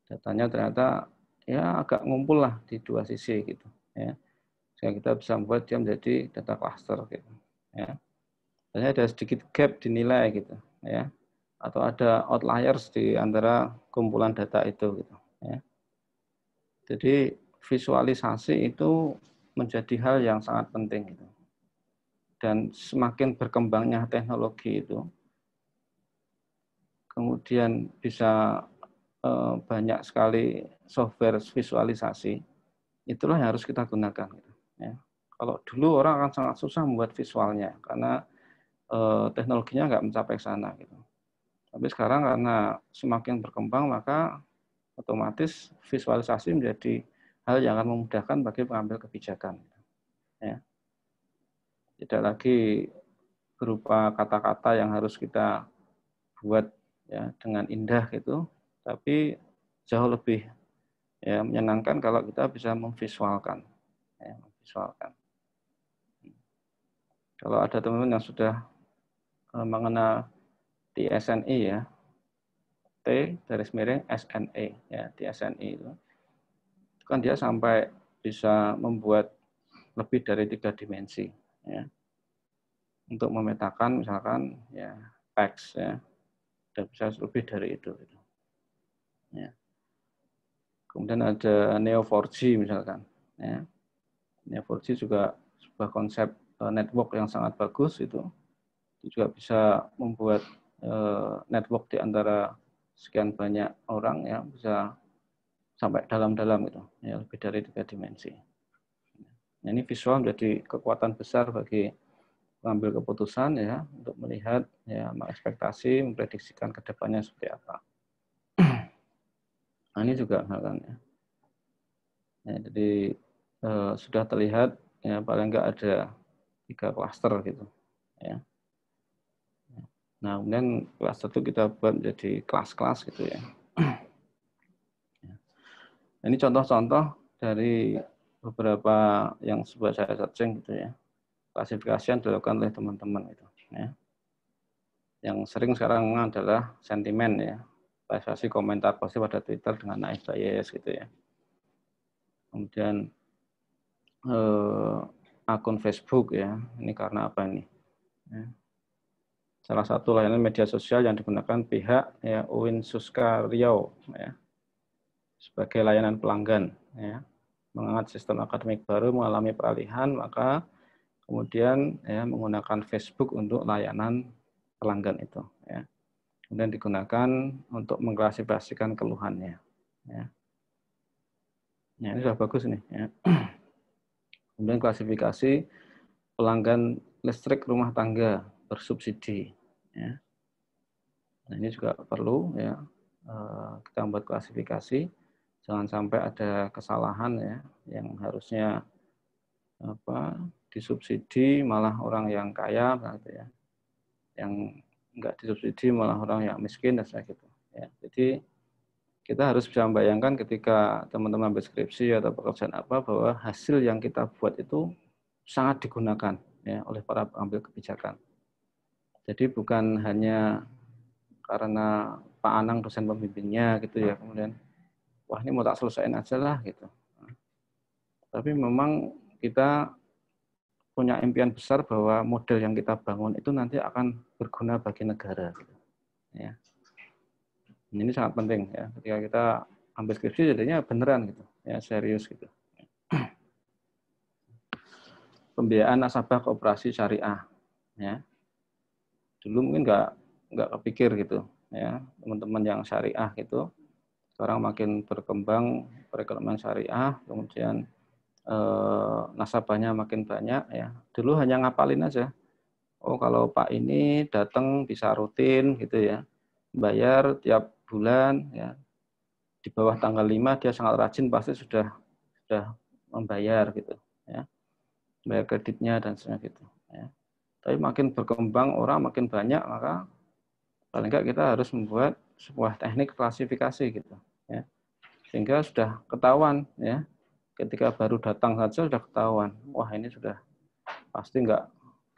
datanya ternyata ya agak ngumpul lah di dua sisi gitu ya. Sehingga kita bisa membuat dia menjadi data cluster gitu ya. Biasanya ada sedikit gap di nilai gitu ya. Atau ada outliers di antara kumpulan data itu gitu ya. Jadi visualisasi itu menjadi hal yang sangat penting gitu. Dan semakin berkembangnya teknologi itu, kemudian bisa banyak sekali software visualisasi, itulah yang harus kita gunakan. Gitu, ya. Kalau dulu orang akan sangat susah membuat visualnya karena teknologinya nggak mencapai sana. Gitu. Tapi sekarang karena semakin berkembang, maka otomatis visualisasi menjadi hal yang akan memudahkan bagi pengambil kebijakan. Gitu. Ya. Tidak lagi berupa kata-kata yang harus kita buat ya dengan indah gitu, tapi jauh lebih ya menyenangkan kalau kita bisa memvisualkan. Ya, memvisualkan. Kalau ada teman-teman yang sudah mengenal TSNI ya, T_SNE ya, TSNI itu kan dia sampai bisa membuat lebih dari 3 dimensi ya. Untuk memetakan misalkan ya teks ya, dan bisa lebih dari itu gitu. Ya. Kemudian ada Neo4j misalkan. Ya. Neo4j juga sebuah konsep network yang sangat bagus itu. Itu juga bisa membuat network di antara sekian banyak orang ya, bisa sampai dalam-dalam gitu, ya lebih dari 3 dimensi. Nah, ini visual menjadi kekuatan besar bagi mengambil keputusan ya, untuk melihat ya, mengekspektasi, memprediksikan ke depannya seperti apa. Nah, ini juga misalkan ya. Ya, jadi sudah terlihat ya paling enggak ada 3 klaster gitu ya. Nah, kemudian klaster itu kita buat menjadi kelas-kelas gitu ya. Ini contoh-contoh dari beberapa yang sudah saya searching gitu ya. Klasifikasi yang dilakukan oleh teman-teman itu ya. Yang sering sekarang adalah sentimen ya. Klasifikasi komentar positif pada Twitter dengan naive bias gitu ya. Kemudian akun Facebook ya. Ini karena apa ini? Ya. Salah satu layanan media sosial yang digunakan pihak ya UIN Suska Riau ya, sebagai layanan pelanggan ya. Mengangkat sistem akademik baru mengalami peralihan, maka kemudian ya menggunakan Facebook untuk layanan pelanggan itu ya. Kemudian digunakan untuk mengklasifikasikan keluhannya ya. Nah, ini sudah bagus nih ya. Kemudian klasifikasi pelanggan listrik rumah tangga bersubsidi ya. Nah, ini juga perlu ya kita membuat klasifikasi, jangan sampai ada kesalahan ya yang harusnya disubsidi malah orang yang kaya gitu ya, yang enggak disubsidi malah orang yang miskin dan sebagainya gitu ya. Jadi kita harus bisa membayangkan ketika teman-teman deskripsi atau pekerjaan apa, bahwa hasil yang kita buat itu sangat digunakan ya oleh para pengambil kebijakan. Jadi bukan hanya karena Pak Anang dosen pembimbingnya gitu ya, kemudian wah ini mau tak selesaiin aja lah gitu. Tapi memang kita punya impian besar bahwa model yang kita bangun itu nanti akan berguna bagi negara. Gitu. Ya. Ini sangat penting ya, ketika kita ambil skripsi jadinya beneran gitu, ya serius gitu. Pembiayaan nasabah koperasi syariah, ya. Dulu mungkin nggak kepikir gitu, ya teman-teman yang syariah gitu. Sekarang makin berkembang perekonomian syariah, kemudian nasabahnya makin banyak ya. Dulu hanya ngapalin aja. Oh kalau Pak ini datang bisa rutin gitu ya, bayar tiap bulan ya. Di bawah tanggal 5 dia sangat rajin, pasti sudah membayar gitu ya, bayar kreditnya dan sebagainya gitu ya. Tapi makin berkembang orang makin banyak, maka paling enggak kita harus membuat sebuah teknik klasifikasi gitu ya, sehingga sudah ketahuan ya, ketika baru datang saja sudah ketahuan, wah ini sudah pasti enggak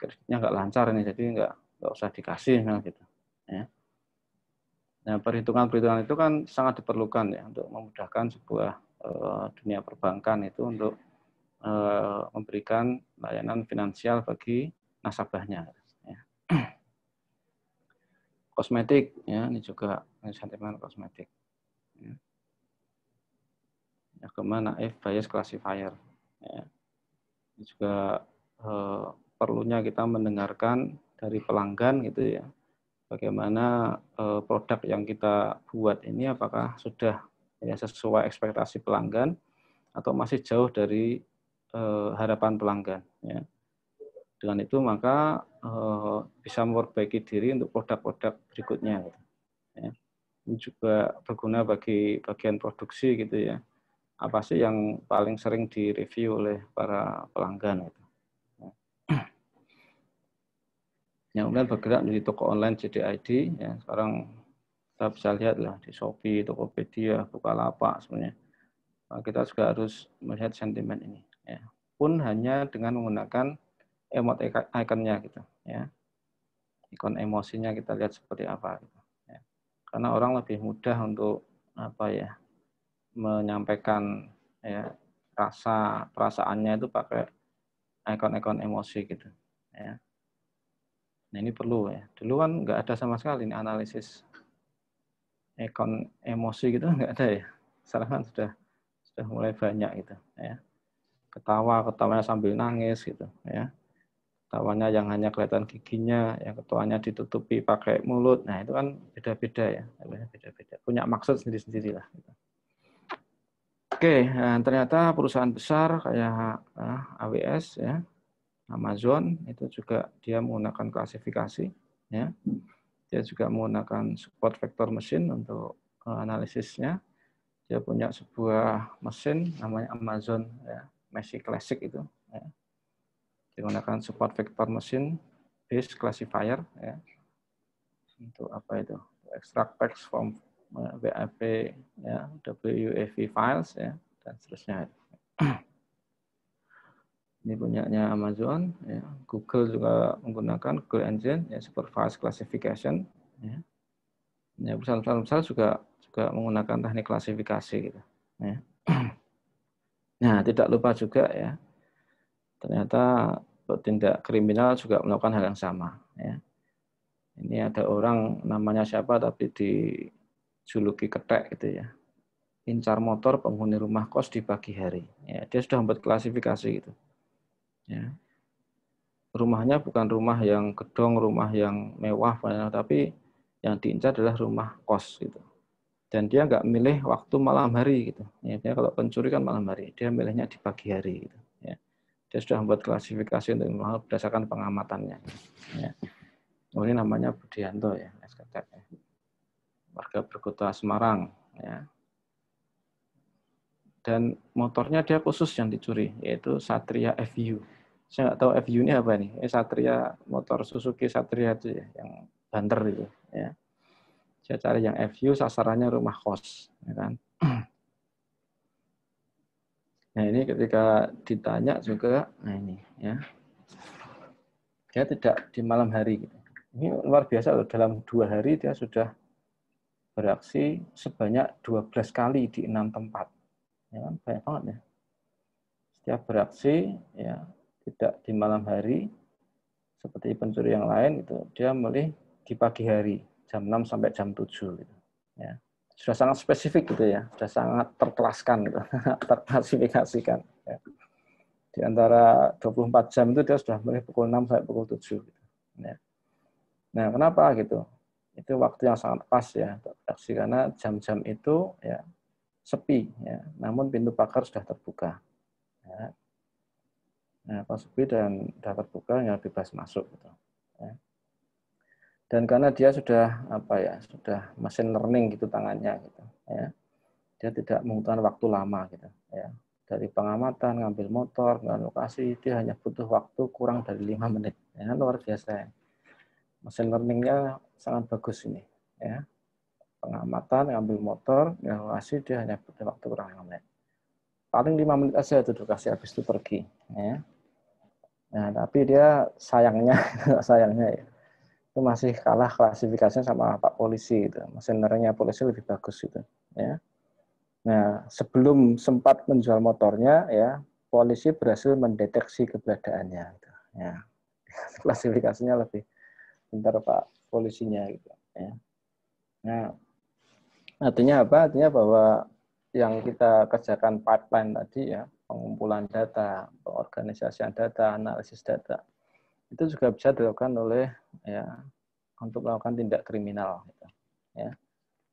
kreditnya nggak lancar ini, jadi nggak usah dikasih, nah gitu. Ya. Nah, perhitungan-perhitungan itu kan sangat diperlukan ya untuk memudahkan sebuah dunia perbankan itu untuk memberikan layanan finansial bagi nasabahnya. Ya. Kosmetik, ya ini juga sentimen kosmetik. Ya. Kemana bias classifier. Ya. Ini juga perlunya kita mendengarkan dari pelanggan gitu ya. Bagaimana produk yang kita buat ini apakah sudah ya sesuai ekspektasi pelanggan atau masih jauh dari harapan pelanggan. Ya. Dengan itu maka bisa memperbaiki diri untuk produk-produk berikutnya. Gitu. Ya. Ini juga berguna bagi bagian produksi gitu ya. Apa sih yang paling sering direview oleh para pelanggan gitu. Yang kemudian bergerak menjadi toko online JDID, ya sekarang kita bisa lihat lah di Shopee, Tokopedia, Bukalapak sebenarnya. Nah, kita juga harus melihat sentimen ini. Ya. Pun hanya dengan menggunakan emot iconnya gitu, ya. Ikon emosinya kita lihat seperti apa. Gitu. Ya. Karena orang lebih mudah untuk apa ya menyampaikan ya rasa perasaannya itu pakai ikon-ikon emosi gitu. Ya. Nah ini perlu ya. Dulu kan nggak ada sama sekali ini analisis ikon emosi gitu nggak ada ya. Sekarang kan sudah mulai banyak gitu ya. Ketawanya sambil nangis gitu ya. Ketawanya yang hanya kelihatan giginya, yang ketawanya ditutupi pakai mulut. Nah itu kan beda-beda ya. Beda-beda. Punya maksud sendiri-sendiri lah. Gitu. Oke, nah, ternyata perusahaan besar kayak AWS ya. Amazon itu juga dia menggunakan klasifikasi, ya. Dia juga menggunakan support vector machine untuk analisisnya. Dia punya sebuah mesin namanya Amazon ya, Messi Classic itu. Ya. Digunakan support vector machine based classifier, ya. Untuk apa itu? Extract text from WAV, ya, WAV files, ya, dan seterusnya. Ini punyanya Amazon, ya. Google juga menggunakan Google Engine, ya, Supervised Classification. Ya. Ya, perusahaan-perusahaan besar juga menggunakan teknik klasifikasi. Gitu. Ya. Nah, tidak lupa juga ya, ternyata tindak kriminal juga melakukan hal yang sama. Ya. Ini ada orang namanya siapa tapi dijuluki ketek gitu ya. Incar motor penghuni rumah kos di pagi hari. Ya, dia sudah membuat klasifikasi gitu. Ya. Rumahnya bukan rumah yang gedong, rumah yang mewah, tapi yang diincar adalah rumah kos gitu. Dan dia nggak milih waktu malam hari gitu. Ya, dia kalau pencuri kan malam hari, dia milihnya di pagi hari gitu. Ya. Dia sudah membuat klasifikasi untuk berdasarkan pengamatannya. Ya. Oh, ini namanya Budianto ya, SKT. Warga Berkota Semarang. Ya. Dan motornya dia khusus yang dicuri, yaitu Satria FU. Saya nggak tahu FU ini apa nih. Satria motor Suzuki Satria itu ya, yang banter itu. Ya. Saya cari yang FU, sasarannya rumah kos, ya kan. Nah ini ketika ditanya juga, nah ini ya, dia tidak di malam hari. Gitu. Ini luar biasa loh, dalam 2 hari dia sudah beraksi sebanyak 12 kali di 6 tempat. Ya kan, banyak banget ya. Setiap beraksi ya tidak di malam hari seperti pencuri yang lain itu dia milih di pagi hari jam 6 sampai jam 7 gitu. Ya. Sudah sangat spesifik gitu ya, sudah sangat terkelaskan gitu, terklasifikasikan. Ya. Di antara 24 jam itu dia sudah milih pukul 6 sampai pukul 7 gitu. Ya. Nah, kenapa gitu? Itu waktu yang sangat pas ya untuk beraksi karena jam-jam itu ya sepi ya, namun pintu pagar sudah terbuka. Ya. Nah, pas sepi dan sudah terbuka ya bebas masuk gitu. Ya. Dan karena dia sudah apa ya, sudah machine learning gitu tangannya gitu ya. Dia tidak membutuhkan waktu lama gitu ya. Dari pengamatan, ngambil motor, ngambil lokasi, dia hanya butuh waktu kurang dari 5 menit. Ya, luar biasa ya. Machine learning-nya sangat bagus ini ya. Pengamatan, ngambil motor, lokasi, dia hanya butuh waktu kurang 5 menit. Paling 5 menit aja itu dikasih, habis itu pergi ya. Nah, tapi dia sayangnya sayangnya ya, itu masih kalah klasifikasinya sama Pak Polisi itu. Mesin learningnya polisi lebih bagus itu. Ya. Nah, sebelum sempat menjual motornya, ya polisi berhasil mendeteksi keberadaannya. Gitu. Ya. Klasifikasinya lebih pintar Pak polisinya gitu. Ya. Nah, artinya apa? Artinya bahwa yang kita kerjakan pipeline tadi ya, pengumpulan data, pengorganisasian data, analisis data, itu juga bisa dilakukan oleh ya untuk melakukan tindak kriminal. Gitu. Ya.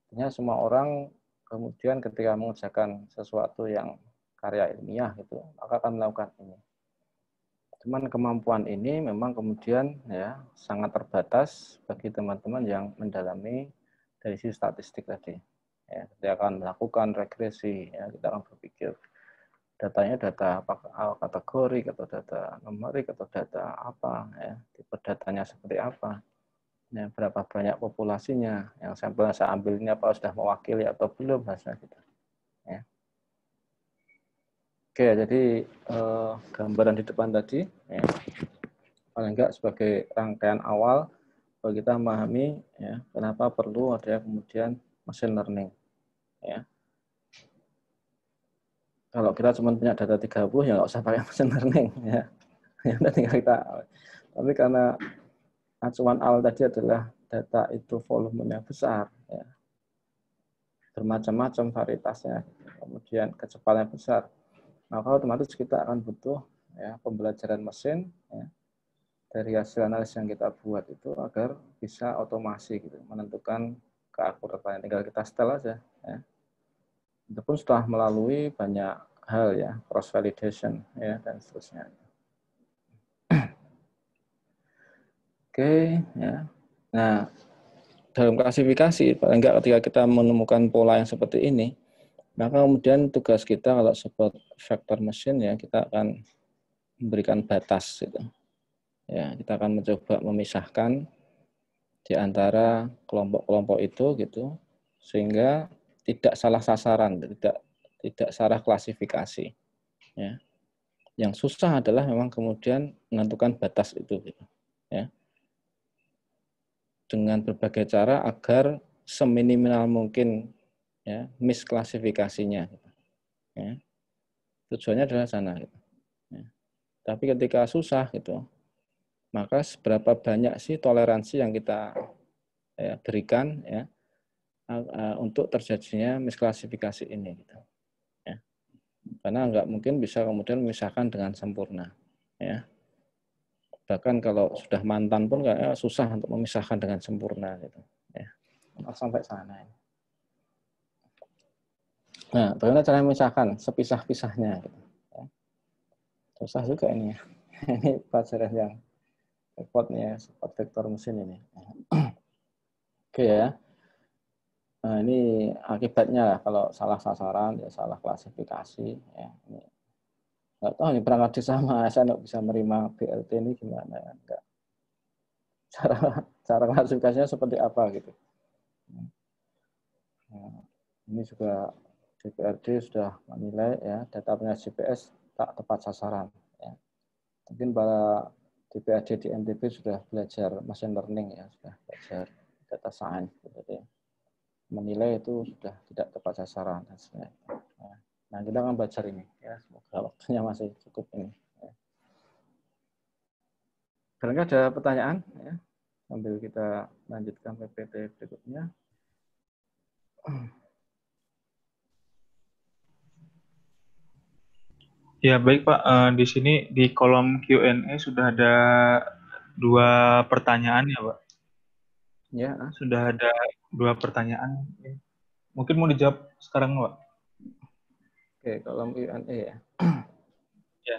Artinya semua orang kemudian ketika mengerjakan sesuatu yang karya ilmiah gitu, maka akan melakukan ini. Cuman kemampuan ini memang kemudian ya sangat terbatas bagi teman-teman yang mendalami dari sisi statistik tadi. Ya, kita akan melakukan regresi, ya, kita akan berpikir datanya data apa kategori atau data numerik atau data apa, ya, tipe datanya seperti apa, ya, berapa banyak populasinya, yang sampel yang saya ambil ini apa sudah mewakili atau belum, hasilnya gitu. Ya. Oke, jadi gambaran di depan tadi, ya, paling enggak sebagai rangkaian awal kalau kita memahami ya kenapa perlu ada kemudian machine learning. Ya. Kalau kita cuma punya data 30 ya nggak usah pakai machine learning ya. Ya udah tinggal kita. Tapi karena acuan awal tadi adalah data itu volumenya besar ya. Bermacam-macam varietasnya, kemudian kecepatannya besar. Maka otomatis kita akan butuh ya pembelajaran mesin ya, dari hasil analisis yang kita buat itu agar bisa otomasi gitu, menentukan keakuratan. Tinggal kita setel aja ya. Itu pun setelah melalui banyak hal ya, cross validation ya dan seterusnya. Oke ya. Nah, dalam klasifikasi paling enggak ketika kita menemukan pola yang seperti ini, maka kemudian tugas kita kalau support vector machine ya kita akan memberikan batas gitu. Ya, kita akan mencoba memisahkan di antara kelompok-kelompok itu gitu sehingga tidak salah sasaran, tidak salah klasifikasi. Ya. Yang susah adalah memang kemudian menentukan batas itu gitu. Ya. Dengan berbagai cara agar seminimal mungkin ya misklasifikasinya gitu. Ya. Tujuannya adalah sana gitu. Ya. Tapi ketika susah gitu, maka seberapa banyak sih toleransi yang kita ya, berikan ya untuk terjadinya misklasifikasi ini gitu. Ya. Karena nggak mungkin bisa kemudian memisahkan dengan sempurna. Ya. Bahkan kalau sudah mantan pun kayaknya susah untuk memisahkan dengan sempurna gitu. Ya. Sampai sana. Nah, bagaimana cara memisahkan sepisah-pisahnya gitu. Ya. Susah juga ini ya. Ini pelajaran yang repotnya support vektor mesin ini. Oke ya. Nah, ini akibatnya lah kalau salah sasaran ya salah klasifikasi ya. Ini nggak tahu nih perangkat desa sama saya nggak bisa menerima BLT ini gimana ya. Enggak. Cara klasifikasinya seperti apa gitu. Nah, ini juga DPRD sudah menilai ya data penilaian GPS tak tepat sasaran. Ya. Mungkin para DPRD di NTB sudah belajar machine learning ya, sudah belajar data science. Jadi menilai itu sudah tidak tepat sasaran. Nah, kita akan belajar ini ya, semoga waktunya masih cukup ini. Ya. Barangkali ada pertanyaan ya, sambil kita lanjutkan PPT berikutnya. Ya, baik Pak. Di sini di kolom Q&A sudah ada 2 pertanyaan ya Pak. Ya. Sudah ada 2 pertanyaan. Mungkin mau dijawab sekarang Pak. Oke, kolom Q&A ya. Ya.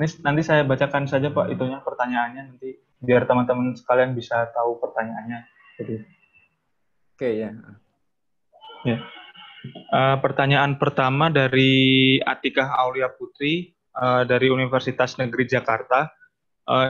Ini nanti saya bacakan saja Pak itunya pertanyaannya nanti biar teman-teman sekalian bisa tahu pertanyaannya. Jadi. Oke ya. Ya. Pertanyaan pertama dari Atikah Aulia Putri dari Universitas Negeri Jakarta.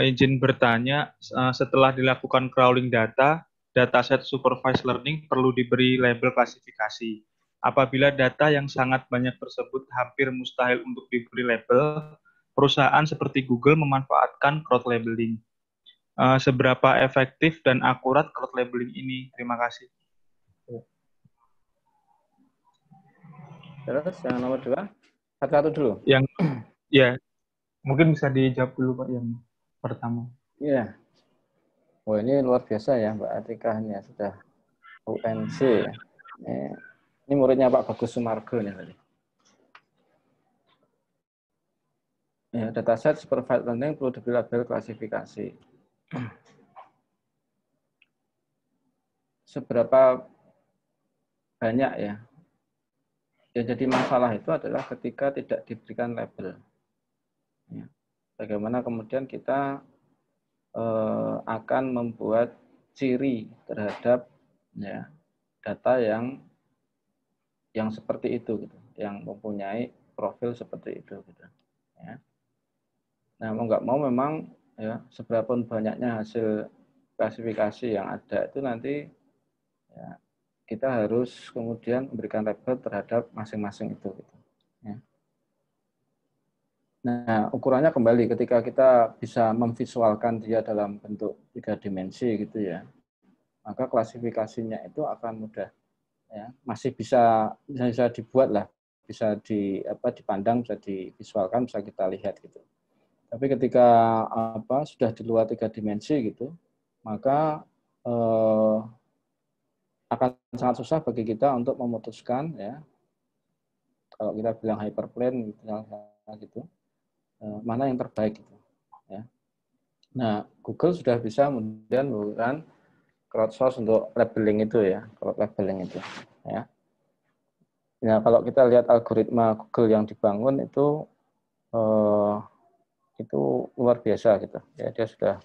Izin bertanya, setelah dilakukan crawling data, dataset supervised learning perlu diberi label klasifikasi. Apabila data yang sangat banyak tersebut hampir mustahil untuk diberi label, perusahaan seperti Google memanfaatkan crowd labeling. Seberapa efektif dan akurat crowd labeling ini? Terima kasih. Terus yang nomor 2, satu-satu dulu. Yang ya mungkin bisa dijawab dulu Pak yang pertama. Iya. Oh, ini luar biasa ya Mbak Atika ini ya, sudah UNC ya. Ini muridnya Pak Bagus Sumargo nih tadi. Ya, dataset supervised learning perlu diberi label klasifikasi. Seberapa banyak ya? Yang jadi masalah itu adalah ketika tidak diberikan label. Ya. Bagaimana kemudian kita akan membuat ciri terhadap ya, data yang seperti itu, gitu, yang mempunyai profil seperti itu. Gitu. Ya. Nah, mau nggak mau memang ya seberapun banyaknya hasil klasifikasi yang ada itu nanti ya, kita harus kemudian memberikan label terhadap masing-masing itu. Gitu. Ya. Nah, ukurannya kembali ketika kita bisa memvisualkan dia dalam bentuk 3 dimensi gitu ya, maka klasifikasinya itu akan mudah. Ya, masih bisa dibuat lah, bisa dipandang, bisa divisualkan, bisa kita lihat gitu. Tapi ketika sudah di luar 3 dimensi gitu, maka akan sangat susah bagi kita untuk memutuskan ya, kalau kita bilang hyperplane gitu, mana yang terbaik gitu. Ya. Nah, Google sudah bisa kemudian menggunakan crowdsource untuk labeling itu ya, crowd labeling itu. Ya. Nah, kalau kita lihat algoritma Google yang dibangun itu luar biasa gitu. Ya, dia sudah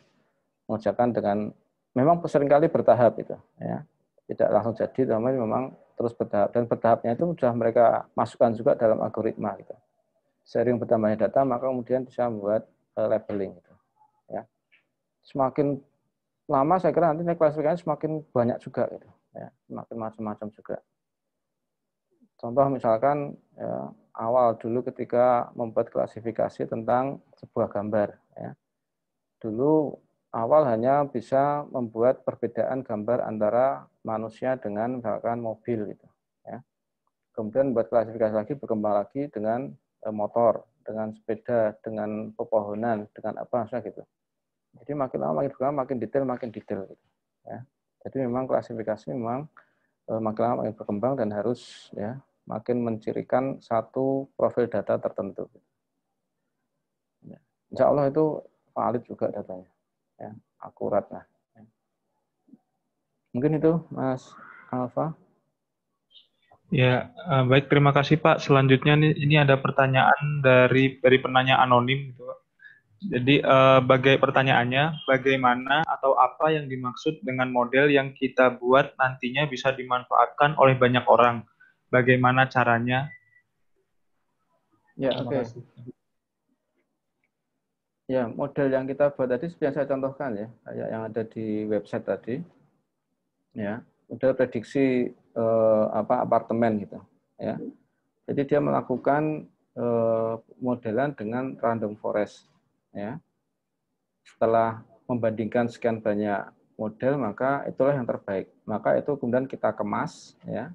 mengerjakan dengan memang seringkali bertahap itu. Ya. Tidak langsung jadi, tapi memang terus bertahap, dan bertahapnya itu sudah mereka masukkan juga dalam algoritma gitu. Sering bertambahnya data, maka kemudian bisa membuat labeling gitu. Ya. Semakin lama saya kira nanti klasifikasinya semakin banyak juga gitu. Ya, semakin macam-macam juga. Contoh misalkan ya, awal dulu ketika membuat klasifikasi tentang sebuah gambar. Ya. Dulu awal hanya bisa membuat perbedaan gambar antara manusia dengan misalkan mobil gitu. Ya. Kemudian buat klasifikasi lagi, berkembang lagi dengan motor, dengan sepeda, dengan pepohonan, dengan apa misalnya gitu. Jadi makin lama makin berkembang, makin detail gitu. Ya. Jadi memang klasifikasi memang makin lama makin berkembang dan harus ya makin mencirikan satu profil data tertentu. Ya. Insya Allah itu valid juga datanya, ya, akurat lah. Ya. Mungkin itu Mas Alfa. Ya, baik, terima kasih Pak. Selanjutnya ini ada pertanyaan dari penanya anonim gitu Pak. Jadi pertanyaannya, bagaimana atau apa yang dimaksud dengan model yang kita buat nantinya bisa dimanfaatkan oleh banyak orang? Bagaimana caranya? Ya, Terima oke. kasih. Ya, model yang kita buat tadi seperti yang saya contohkan ya, kayak yang ada di website tadi. Ya, model prediksi apartemen gitu, ya. Jadi dia melakukan modelan dengan random forest, ya. Setelah membandingkan sekian banyak model, maka itulah yang terbaik. Maka itu kemudian kita kemas, ya.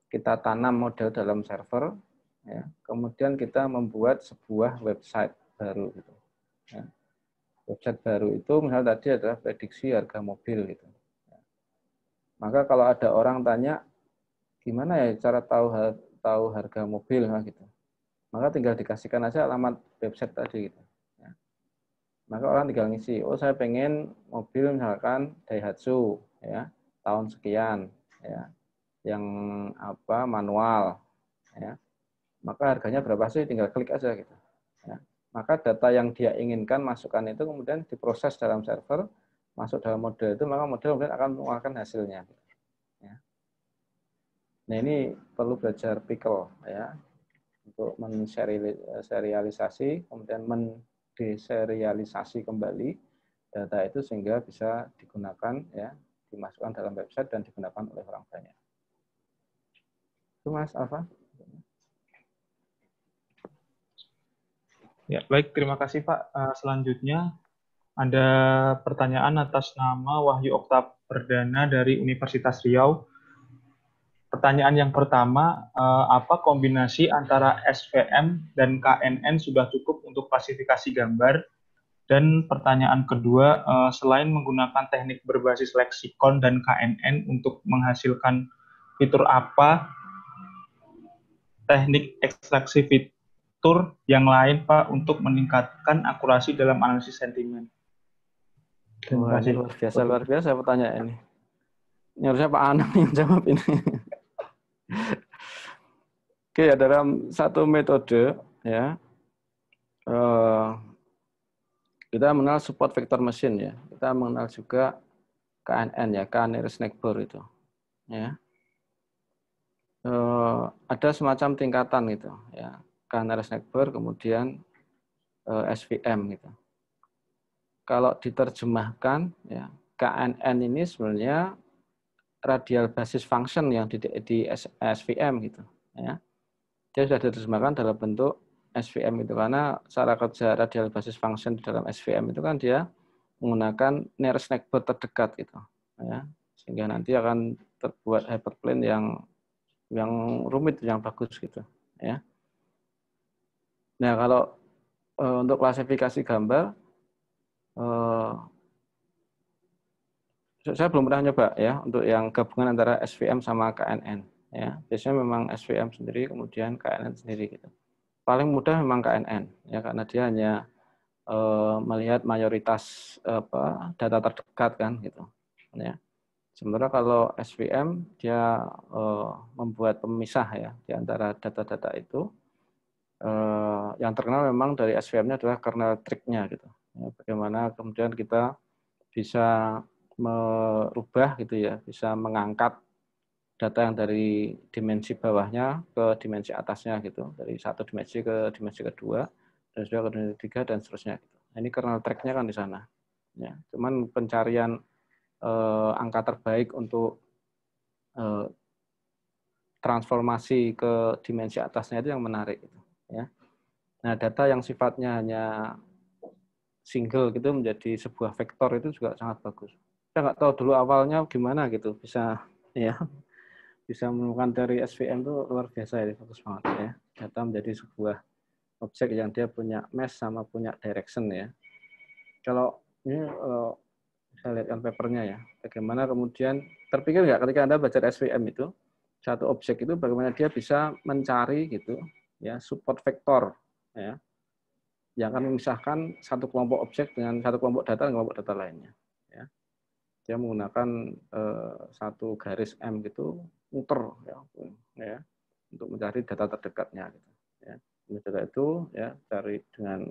Kita tanam model dalam server, ya. Kemudian kita membuat sebuah website baru gitu. Ya. Website baru itu misalnya tadi adalah prediksi harga mobil gitu. Maka kalau ada orang tanya gimana ya cara tahu harga mobil gitu, maka tinggal dikasihkan aja alamat website tadi gitu. Ya. Maka orang tinggal ngisi, oh saya pengen mobil misalkan Daihatsu ya tahun sekian ya, yang manual ya. Maka harganya berapa sih, tinggal klik aja gitu. Ya. Maka data yang dia inginkan masukkan itu kemudian diproses dalam server, masuk dalam model itu, maka model kemudian akan mengeluarkan hasilnya. Ya. Nah ini perlu belajar Pickle ya untuk menserialisasi, kemudian mendeserialisasi kembali data itu sehingga bisa digunakan ya, dimasukkan dalam website dan digunakan oleh orang banyak. Itu Mas Alfa. Ya, baik, terima kasih Pak. Selanjutnya ada pertanyaan atas nama Wahyu Okta Perdana dari Universitas Riau. Pertanyaan yang pertama, apa kombinasi antara SVM dan KNN sudah cukup untuk klasifikasi gambar? Dan pertanyaan kedua, selain menggunakan teknik berbasis leksikon dan KNN untuk menghasilkan fitur apa, teknik ekstraksi fitur yang lain Pak untuk meningkatkan akurasi dalam analisis sentimen? Terima Wah, ini kasih. luar biasa pertanyaan ini. Ini harusnya Pak Anang yang jawab ini. Oke, ya, dalam satu metode ya kita mengenal support vector machine ya. Kita mengenal juga KNN ya, K-nearest neighbor itu. Ya. Ada semacam tingkatan gitu ya. K-nearest neighbor kemudian SVM gitu. Kalau diterjemahkan ya, KNN ini sebenarnya radial basis function yang di SVM gitu ya. Dia sudah diterjemahkan dalam bentuk SVM itu karena cara kerja radial basis function di dalam SVM itu kan dia menggunakan nearest neighbor terdekat gitu ya. Sehingga nanti akan terbuat hyperplane yang rumit, yang bagus gitu ya. Nah, kalau untuk klasifikasi gambar saya belum pernah nyoba ya untuk yang gabungan antara SVM sama KNN ya. Biasanya memang SVM sendiri kemudian KNN sendiri gitu. Paling mudah memang KNN ya karena dia hanya melihat mayoritas data terdekat kan gitu ya. Sementara kalau SVM dia membuat pemisah ya di antara data-data itu. Yang terkenal memang dari SVM-nya adalah kernel trick-nya gitu. Ya, bagaimana kemudian kita bisa merubah gitu ya, bisa mengangkat data yang dari dimensi bawahnya ke dimensi atasnya gitu, dari satu dimensi ke dimensi kedua, dan juga ke dimensi ketiga dan seterusnya. Gitu. Nah, ini kernel track-nya kan di sana. Ya, cuman pencarian angka terbaik untuk transformasi ke dimensi atasnya itu yang menarik. Gitu, ya. Nah, data yang sifatnya hanya single gitu menjadi sebuah vektor itu juga sangat bagus. Saya nggak tahu dulu awalnya gimana gitu bisa ya bisa menemukan dari SVM itu luar biasa ya, bagus banget ya. Data menjadi sebuah objek yang dia punya mesh sama punya direction ya. Kalau ini saya lihatkan papernya ya, bagaimana kemudian terpikir nggak ketika Anda baca SVM itu satu objek itu bagaimana dia bisa mencari gitu ya support vektor ya yang akan memisahkan satu kelompok objek dengan satu kelompok data dengan kelompok data lainnya. Ya. Dia menggunakan satu garis M gitu, muter ya, untuk mencari data terdekatnya. Gitu, ya. Data itu ya cari dengan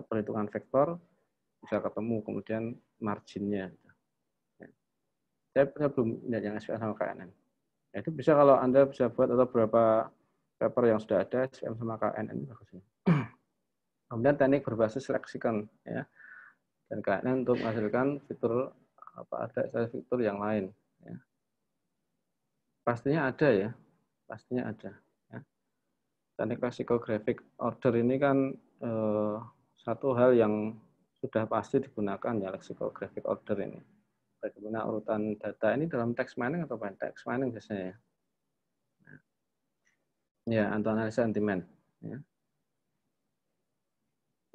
perhitungan vektor bisa ketemu kemudian marginnya. Gitu. Ya. Saya belum lihat yang SVM sama KNN. Ya, itu bisa kalau Anda bisa buat atau beberapa paper yang sudah ada SVM sama KNN bagusnya. Kemudian teknik berbasis leksikon ya. Dan KNN untuk menghasilkan fitur ada fitur yang lain ya. Pastinya ada ya. Pastinya ada ya. Teknik lexicographic order ini kan satu hal yang sudah pasti digunakan ya lexicographic order ini. Bagaimana urutan data ini dalam text mining atau bukan text mining biasanya ya. Ya, untuk analisa sentimen ya.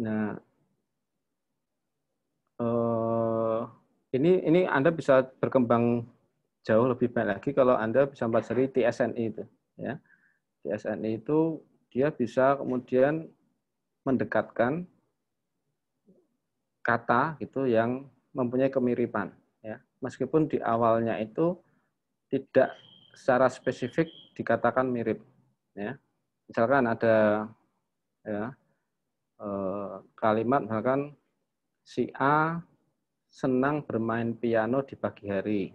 Nah, ini Anda bisa berkembang jauh lebih baik lagi kalau Anda bisa mempelajari TSNI itu. Ya. TSNI itu dia bisa kemudian mendekatkan kata gitu yang mempunyai kemiripan. Ya. Meskipun di awalnya itu tidak secara spesifik dikatakan mirip. Ya. Misalkan ada ya, kalimat misalkan si A senang bermain piano di pagi hari.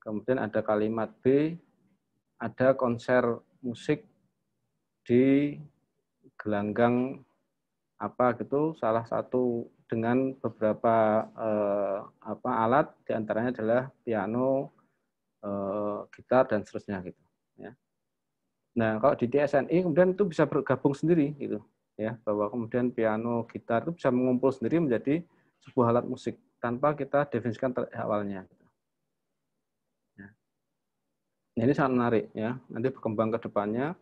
Kemudian ada kalimat B, ada konser musik di gelanggang apa gitu, salah satu dengan beberapa alat, diantaranya adalah piano, gitar dan seterusnya gitu. Ya. Nah kalau di TSNI kemudian itu bisa bergabung sendiri gitu. ya, bahwa kemudian piano, gitar itu bisa mengumpul sendiri menjadi sebuah alat musik tanpa kita definisikan awalnya. Ya. Nah, ini sangat menarik ya. Nanti berkembang ke depannya.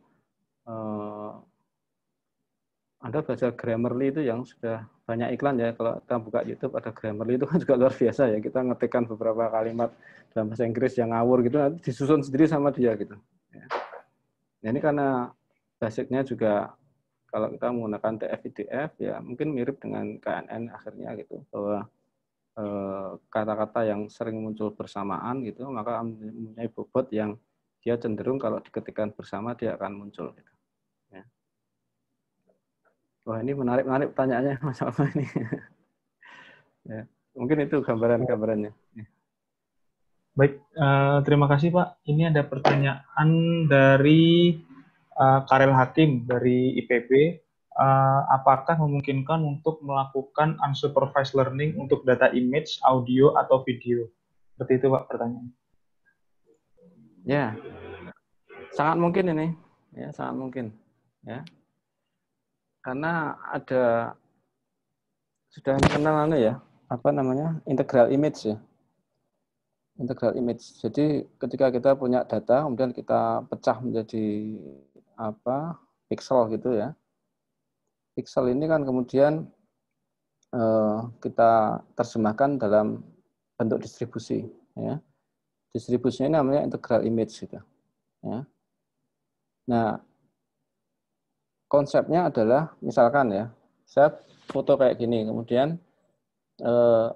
Anda belajar Grammarly itu yang sudah banyak iklan ya. Kalau kita buka YouTube ada Grammarly itu kan juga luar biasa ya. Kita ngetikkan beberapa kalimat dalam bahasa Inggris yang ngawur gitu, nanti disusun sendiri sama dia gitu. Ya. Nah, ini karena basicnya juga kalau kita menggunakan TF-IDF ya mungkin mirip dengan KNN akhirnya gitu, bahwa kata-kata yang sering muncul bersamaan gitu, maka mempunyai bobot yang dia cenderung kalau diketikkan bersama dia akan muncul gitu. Ya. Wah, ini menarik pertanyaannya Mas Alfa ini. Ya, mungkin itu gambarannya. Baik, terima kasih Pak. Ini ada pertanyaan dari Karel Hakim dari IPB. Apakah memungkinkan untuk melakukan unsupervised learning untuk data image, audio, atau video? Seperti itu Pak pertanyaannya. Ya, sangat mungkin ini. Ya, sangat mungkin. Ya. Karena sudah mengenal ya, integral image ya. Integral image. Jadi ketika kita punya data, kemudian kita pecah menjadi pixel gitu ya. Pixel ini kan kemudian kita terjemahkan dalam bentuk distribusi. Ya. Distribusinya ini namanya integral image gitu. Ya. Nah, konsepnya adalah misalkan ya, saya foto kayak gini, kemudian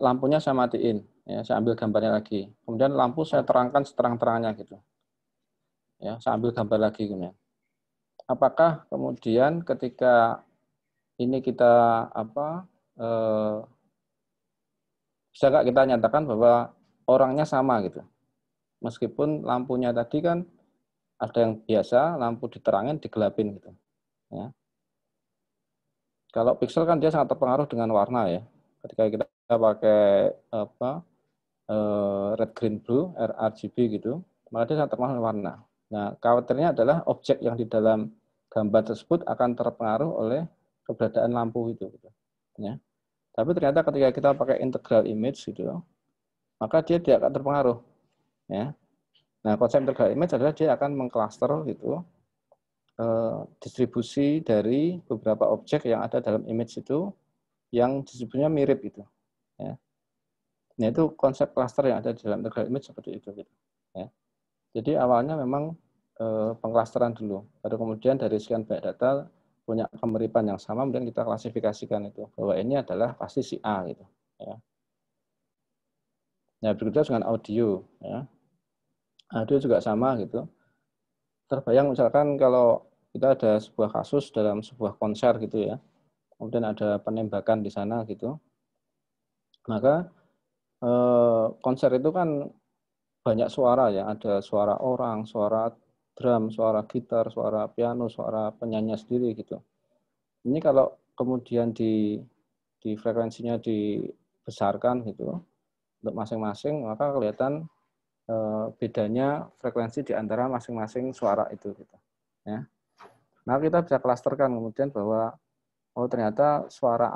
lampunya saya matiin, ya, saya ambil gambarnya lagi. Kemudian lampu saya terangkan seterang-terangnya gitu. Ya, saya ambil gambar lagi kemudian. Apakah kemudian ketika ini kita bisa nggak kita nyatakan bahwa orangnya sama gitu? Meskipun lampunya tadi kan ada yang biasa, lampu diterangin, digelapin gitu. Ya. Kalau pixel kan dia sangat terpengaruh dengan warna ya. Ketika kita pakai red, green, blue, RGB gitu, maka dia sangat terpengaruh dengan warna. Nah, khawatirnya adalah objek yang di dalam gambar tersebut akan terpengaruh oleh keberadaan lampu itu. Gitu. Ya. Tapi ternyata ketika kita pakai integral image gitu, maka dia tidak akan terpengaruh. Ya. Nah, konsep integral image adalah dia akan mengcluster gitu distribusi dari beberapa objek yang ada dalam image itu yang distribusinya mirip gitu. Ya. Nah, itu konsep cluster yang ada di dalam integral image seperti itu. Gitu. Ya. Jadi awalnya memang pengklasteran dulu, baru kemudian dari sekian banyak data punya kemiripan yang sama, kemudian kita klasifikasikan itu bahwa ini adalah pasti si A gitu. Ya. Nah, begitu dengan audio. Ya. Audio juga sama gitu. Terbayang misalkan kalau kita ada sebuah kasus dalam sebuah konser gitu ya, kemudian ada penembakan di sana gitu, maka konser itu kan banyak suara ya, ada suara orang, suara drum, suara gitar, suara piano, suara penyanyi sendiri gitu. Ini kalau kemudian di frekuensinya dibesarkan gitu untuk masing-masing, maka kelihatan bedanya frekuensi di antara masing-masing suara itu gitu. Ya. Nah, kita bisa klasterkan kemudian bahwa oh ternyata suara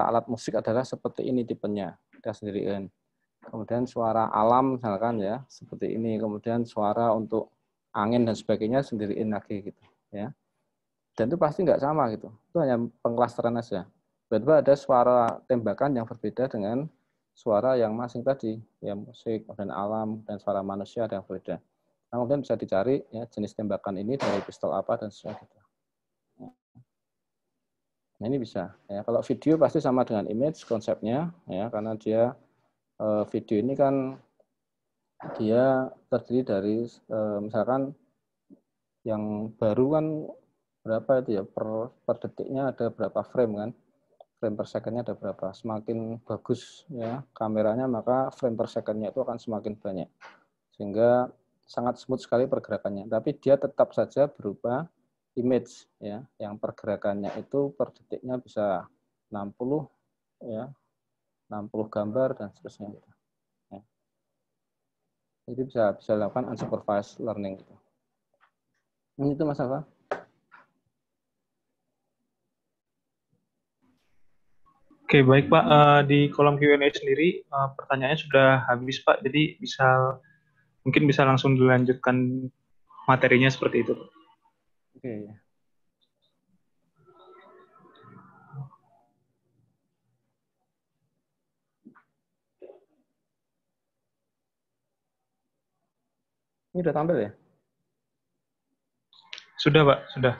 alat musik adalah seperti ini tipenya, kita sendirian. Kemudian suara alam misalkan ya seperti ini, kemudian suara untuk angin dan sebagainya sendiriin lagi gitu ya. Dan itu pasti nggak sama gitu. Itu hanya pengklasteran saja. Tiba-tiba ada suara tembakan yang berbeda dengan suara yang masing tadi, ya musik dan alam dan suara manusia ada yang berbeda. Nah, kemudian bisa dicari ya jenis tembakan ini dari pistol apa dan sebagainya. Nah, ini bisa. Ya, kalau video pasti sama dengan image konsepnya, ya karena dia video ini kan dia terdiri dari misalkan yang baru kan berapa itu ya per detiknya ada berapa frame kan, frame per secondnya ada berapa. Semakin bagus ya kameranya maka frame per secondnya itu akan semakin banyak sehingga sangat smooth sekali pergerakannya. Tapi dia tetap saja berupa image ya yang pergerakannya itu per detiknya bisa 60 ya 60 gambar dan seterusnya gitu. Ya. Jadi bisa dilakukan unsupervised learning gitu. Ini itu Mas Alfa. Oke, baik Pak. Di kolom Q&A sendiri pertanyaannya sudah habis Pak. Jadi mungkin bisa langsung dilanjutkan materinya seperti itu. Oke. Ini udah tampil ya? Sudah Pak, sudah.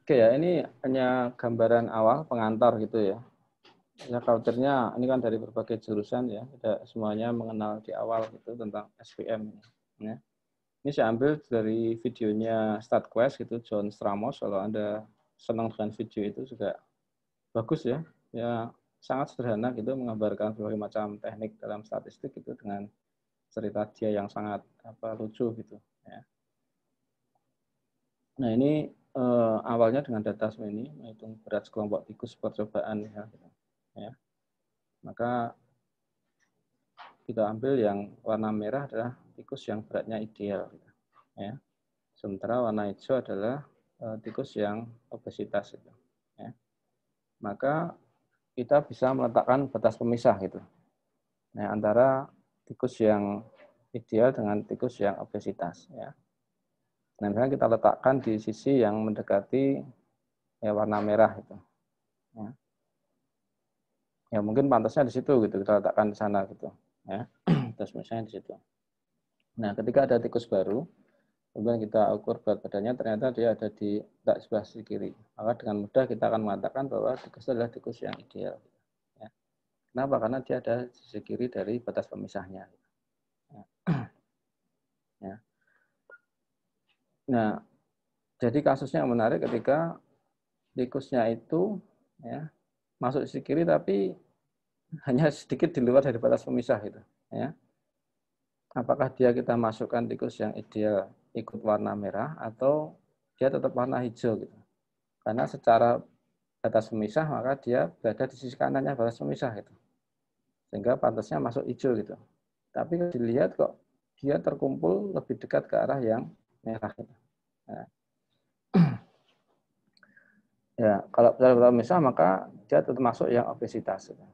Oke ya, ini hanya gambaran awal pengantar gitu ya. Ya culture-nya ini kan dari berbagai jurusan ya, tidak semuanya mengenal di awal gitu tentang SVM. Ya. Ini saya ambil dari videonya StartQuest gitu, John Stramos. Kalau Anda senang dengan video itu juga bagus ya. Ya sangat sederhana gitu, menggambarkan berbagai macam teknik dalam statistik itu dengan cerita dia yang sangat lucu gitu. Ya. Nah ini awalnya dengan data ini menghitung berat sekelompok tikus percobaan ya. Gitu. Ya. Maka kita ambil yang warna merah adalah tikus yang beratnya ideal. Gitu. Ya. Sementara warna hijau adalah tikus yang obesitas. Gitu. Ya. Maka kita bisa meletakkan batas pemisah gitu. Nah, antara tikus yang ideal dengan tikus yang obesitas. Ya. Nah, misalnya kita letakkan di sisi yang mendekati ya, warna merah itu. Ya. Ya mungkin pantasnya di situ gitu, kita letakkan di sana gitu. Ya. Terus misalnya di situ. Nah, ketika ada tikus baru, kemudian kita ukur berat badannya, ternyata dia ada di sebelah sisi kiri. Maka dengan mudah kita akan mengatakan bahwa tikus itu adalah tikus yang ideal. Ya. Kenapa? Karena dia ada di sisi kiri dari batas pemisahnya. Ya. Ya. Nah, jadi kasusnya yang menarik ketika tikusnya itu ya, masuk sisi kiri tapi hanya sedikit di luar dari batas pemisah gitu. Ya. Apakah dia kita masukkan tikus yang ideal ikut warna merah atau dia tetap warna hijau gitu. Karena secara batas pemisah maka dia berada di sisi kanannya batas pemisah gitu. Sehingga pantasnya masuk hijau gitu. Tapi dilihat kok dia terkumpul lebih dekat ke arah yang merah gitu. Nah, ya, kalau dalam misal maka dia tetap masuk yang obesitas. Gitu.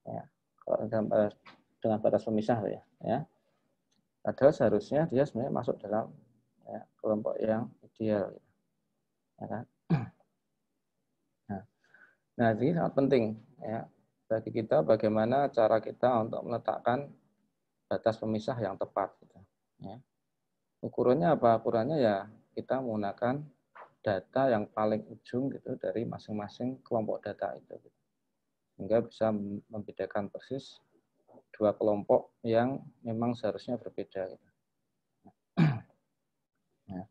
Ya, kalau dengan batas pemisah ya. Ya. Padahal seharusnya dia sebenarnya masuk dalam ya, kelompok yang ideal. Gitu. Ya kan? Nah, ini sangat penting ya bagi kita bagaimana cara kita untuk meletakkan batas pemisah yang tepat. Gitu. Ya. Ukurannya apa? Ukurannya ya kita menggunakan data yang paling ujung gitu dari masing-masing kelompok data itu. Gitu. Sehingga bisa membedakan persis dua kelompok yang memang seharusnya berbeda. Gitu. Ya.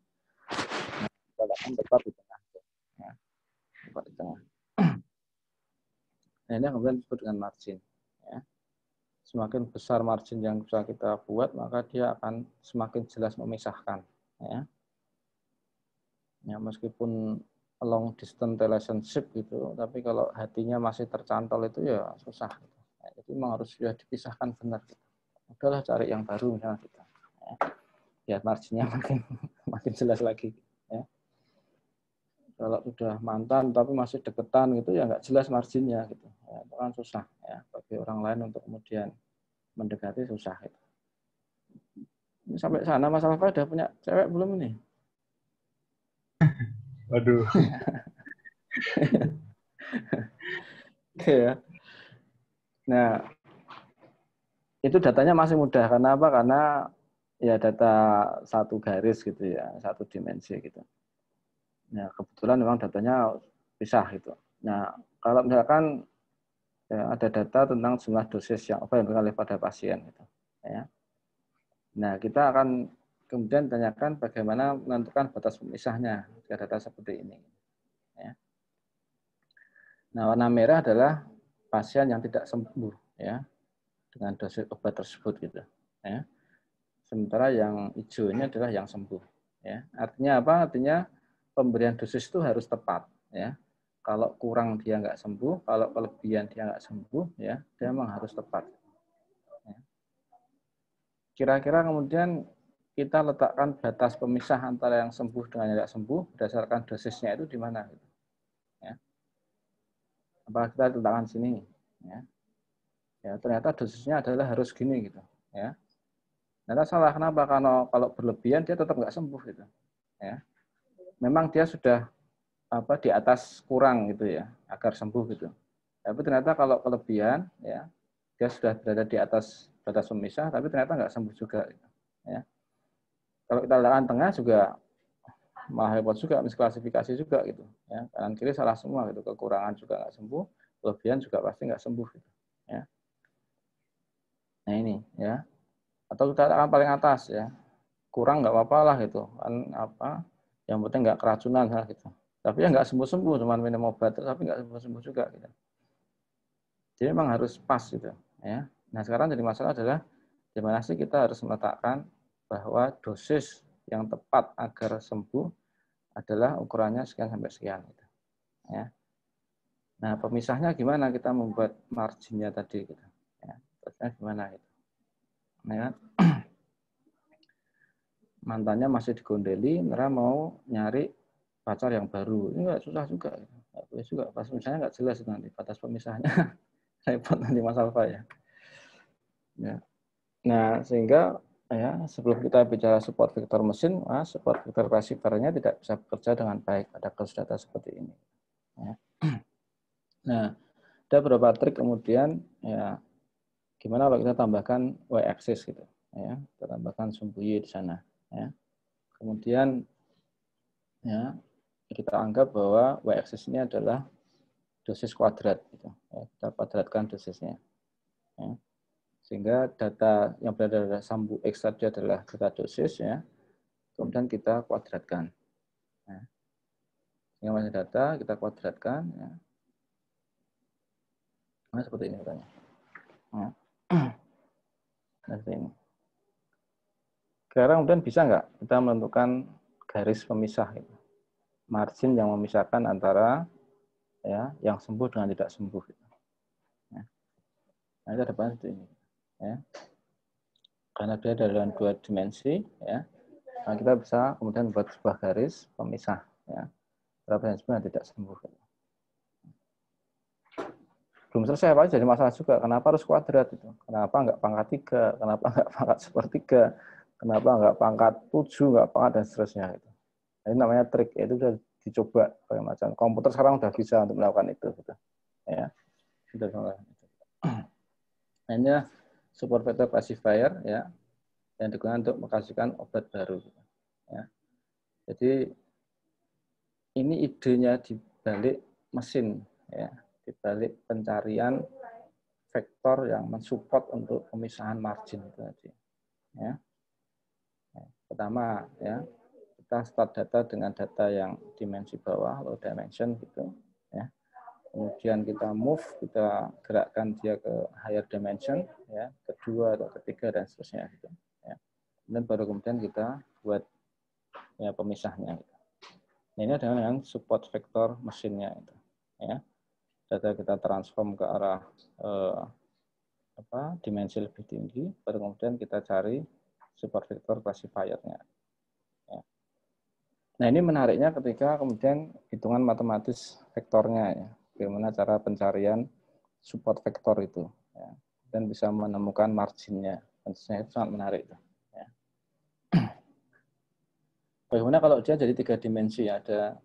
Nah, tepat di tengah. Ya. Tepat di tengah. Nah, ini yang kemudian disebut dengan margin. Ya. Semakin besar margin yang bisa kita buat, maka dia akan semakin jelas memisahkan. Ya. Ya, meskipun long distance relationship gitu, tapi kalau hatinya masih tercantol itu ya susah. Gitu. Ya, jadi memang harus sudah dipisahkan benar. Gitu. Udahlah cari yang baru misalnya kita. Ya. Biar marginnya makin jelas lagi. Ya. Kalau udah mantan tapi masih deketan gitu ya nggak jelas marginnya gitu. Ya, itu kan susah ya bagi orang lain untuk kemudian mendekati susah. Gitu. Ini sampai sana Mas Alfa udah punya cewek belum ini? Waduh. Oke ya. Nah, itu datanya masih mudah. Karena apa? Karena ya data satu garis gitu ya, satu dimensi gitu. Nah, kebetulan memang datanya pisah gitu. Nah, kalau misalkan ya, ada data tentang jumlah dosis yang apa yang diberikan pada pasien gitu. Ya. Nah, kita akan kemudian tanyakan bagaimana menentukan batas pemisahnya jika data seperti ini. Ya. Nah, warna merah adalah pasien yang tidak sembuh ya dengan dosis obat tersebut gitu. Ya. Sementara yang hijau ini adalah yang sembuh. Ya. Artinya apa? Artinya pemberian dosis itu harus tepat. Ya. Kalau kurang dia nggak sembuh, kalau kelebihan dia nggak sembuh, ya dia memang harus tepat. Ya. Kira-kira kemudian kita letakkan batas pemisah antara yang sembuh dengan yang tidak sembuh berdasarkan dosisnya itu di mana? Ya. Apa kita letakkan sini, ya. Ya, ternyata dosisnya adalah harus gini gitu, ya. Ternyata salah, kenapa? Karena kalau berlebihan dia tetap nggak sembuh gitu, ya. Memang dia sudah di atas kurang gitu ya, agar sembuh gitu. Tapi ternyata kalau kelebihan, ya, dia sudah berada di atas batas pemisah, tapi ternyata nggak sembuh juga, gitu, ya. Kalau kita letakkan tengah juga malah repot juga, misklasifikasi juga gitu, ya. Kanan kiri salah semua gitu, kekurangan juga nggak sembuh, kelebihan juga pasti nggak sembuh gitu, ya. Nah ini, ya. Atau kita letakkan paling atas, ya. Kurang nggak apa-apa lah gitu, kan yang penting nggak keracunan lah gitu. Tapi ya nggak sembuh-sembuh, cuma minum obat, tapi nggak sembuh-sembuh juga gitu. Jadi memang harus pas gitu, ya. Nah sekarang jadi masalah adalah di mana sih kita harus meletakkan bahwa dosis yang tepat agar sembuh adalah ukurannya sekian sampai sekian gitu, ya. Nah pemisahnya gimana kita membuat marginnya tadi gitu, ya. Terusnya gimana gitu, ya. Mantannya masih digondeli, Nera mau nyari pacar yang baru, ini nggak susah juga, nggak boleh juga. Pas misalnya nggak jelas nanti batas pemisahnya, repot nanti Mas Alfa ya. Ya. Nah sehingga ya sebelum kita bicara support vector mesin, support vector classifiernya tidak bisa bekerja dengan baik pada kasus data seperti ini. Ya. Nah ada beberapa trik kemudian ya gimana kalau kita tambahkan y-axis gitu, ya kita tambahkan sumbu y di sana, ya. Kemudian ya kita anggap bahwa y-axis ini adalah dosis kuadrat gitu, ya. Kita kuadratkan dosisnya, ya. Sehingga data yang berada pada sumbu X tadi adalah data dosis, ya. Kemudian kita kuadratkan, ya. Sehingga masih data kita kuadratkan, ya. Nah, seperti ini katanya, ya. Nah, seperti ini. Sekarang kemudian bisa nggak kita menentukan garis pemisah gitu, margin yang memisahkan antara ya yang sembuh dengan tidak sembuh gitu. Ya. Nah, itu depan seperti ini, ya. Karena dia dalam dua dimensi, ya. Nah, kita bisa kemudian buat sebuah garis pemisah, ya. Berapa yang sembuh dan tidak sembuh. Belum selesai Pak, jadi masalah juga. Kenapa harus kuadrat itu? Kenapa nggak pangkat 3? Kenapa nggak pangkat sepertiga? Kenapa nggak pangkat 7? Nggak pangkat dan seterusnya gitu. Nah, ini namanya trik, itu sudah dicoba kayak macam komputer sekarang sudah bisa untuk melakukan itu gitu. Ya. Sudah itu. Nah, ini support vector classifier, ya, yang digunakan untuk menghasilkan obat baru gitu. Ya. Jadi ini idenya di balik mesin, ya, di balik pencarian vektor yang mensupport untuk pemisahan margin itu tadi. Ya. Pertama, ya, kita start data dengan data yang dimensi bawah, low dimension gitu, ya. Kemudian kita move, kita gerakkan dia ke higher dimension, ya, kedua atau ketiga dan seterusnya gitu. Ya. Dan baru kemudian kita buat ya pemisahnya. Gitu. Nah, ini adalah dengan support vektor mesinnya itu, ya. Data kita transform ke arah dimensi lebih tinggi, baru kemudian kita cari support vector classifier-nya. Ya. Nah ini menariknya ketika kemudian hitungan matematis vektornya, ya, bagaimana cara pencarian support vektor itu, ya, dan bisa menemukan marginnya, tentunya itu sangat menarik. Ya. Bagaimana kalau dia jadi 3 dimensi, ada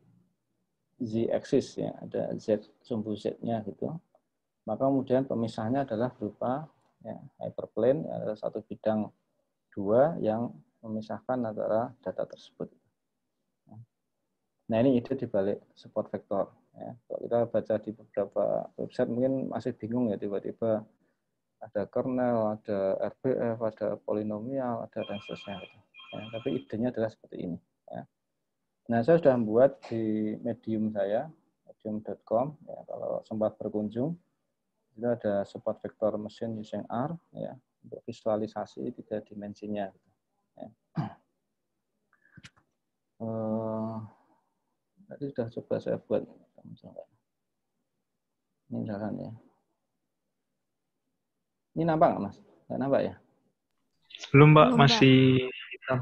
z-axis, ya, ada z sumbu z-nya gitu, maka kemudian pemisahnya adalah berupa ya, hyperplane, ya, ada satu bidang 2 yang memisahkan antara data tersebut. Nah ini ide dibalik support vektor. Ya. Kalau kita baca di beberapa website mungkin masih bingung ya, tiba-tiba ada kernel, ada RBF, ada polinomial, ada dan seterusnya. Ya, tapi idenya adalah seperti ini. Ya. Nah saya sudah membuat di Medium saya, medium.com. Ya, kalau sempat berkunjung, itu ada support vektor mesin using R, ya, untuk visualisasi 3 dimensinya. Ya. Tadi sudah coba saya buat. Ini misalkan ya. Ini nampak nggak Mas? Nggak nampak ya? Belum Mbak, Belum, masih hitam.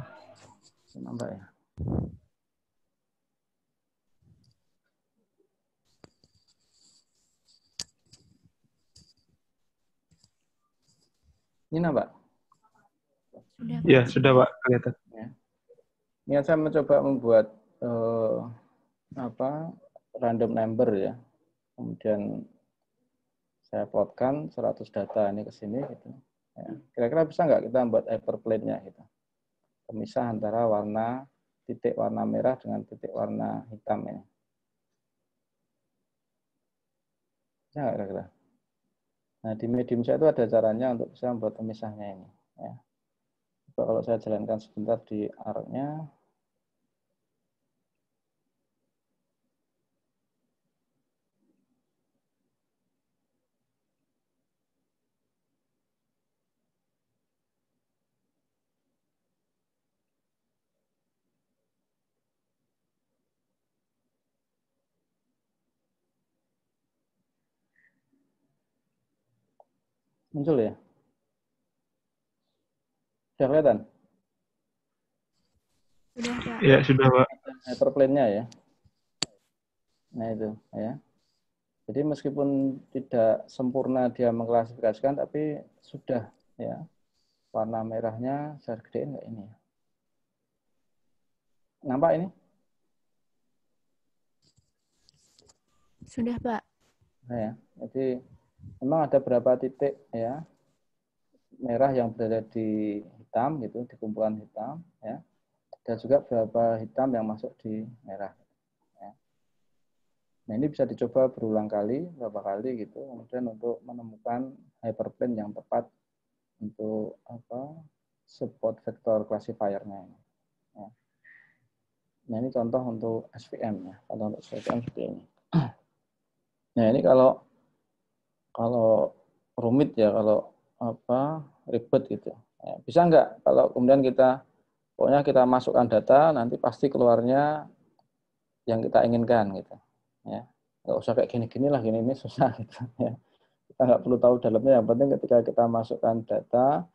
Nampak ya? Ini nampak? Sudah, Pak. Ya, sudah Pak, kelihatan. Ya. Ini saya mencoba membuat random number ya. Kemudian saya plotkan 100 data ini ke sini gitu. Ya. Kira-kira bisa nggak kita membuat hyperplane-nya gitu. Pemisah antara warna titik warna merah dengan titik warna hitam ini. Bisa nggak kira-kira? Nah, di medium saya itu ada caranya untuk bisa membuat pemisahnya ini. Ya. Coba kalau saya jalankan sebentar di arc-nya. Muncul ya? Sudah kelihatan? Sudah, Pak. Ya, sudah Pak. Hyperplane-nya ya. Nah itu ya. Jadi meskipun tidak sempurna dia mengklasifikasikan, tapi sudah ya. Warna merahnya saya gedein nggak ini? Nampak ini? Sudah, Pak. Nah, ya. Jadi memang ada beberapa titik ya merah yang berada di hitam gitu, di kumpulan hitam ya. Dan juga beberapa hitam yang masuk di merah. Ya. Nah ini bisa dicoba berulang kali, beberapa kali gitu, kemudian untuk menemukan hyperplane yang tepat untuk support vektor classifier-nya. Ya. Nah ini contoh untuk SVM ya, contoh untuk SVM seperti ini. Nah ini kalau rumit ya, kalau ribet gitu. Ya, bisa nggak kalau kemudian pokoknya kita masukkan data, nanti pasti keluarnya yang kita inginkan gitu. Ya, nggak usah kayak gini-gini lah, gini ini susah gitu. Ya. Kita nggak perlu tahu dalamnya, yang penting ketika kita masukkan data,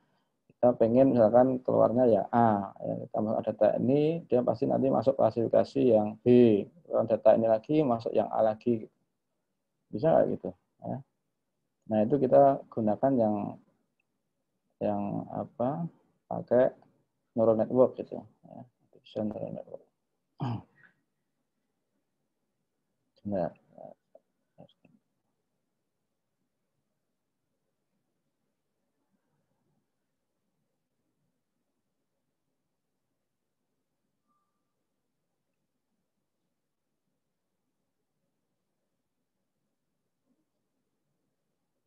kita pengen misalkan keluarnya ya A, ya, kita masuk data ini, dia pasti nanti masuk klasifikasi yang B, kalau data ini lagi masuk yang A lagi, bisa nggak gitu? Ya. Nah itu kita gunakan yang pakai neural network gitu, ya, artificial neural network. Nah,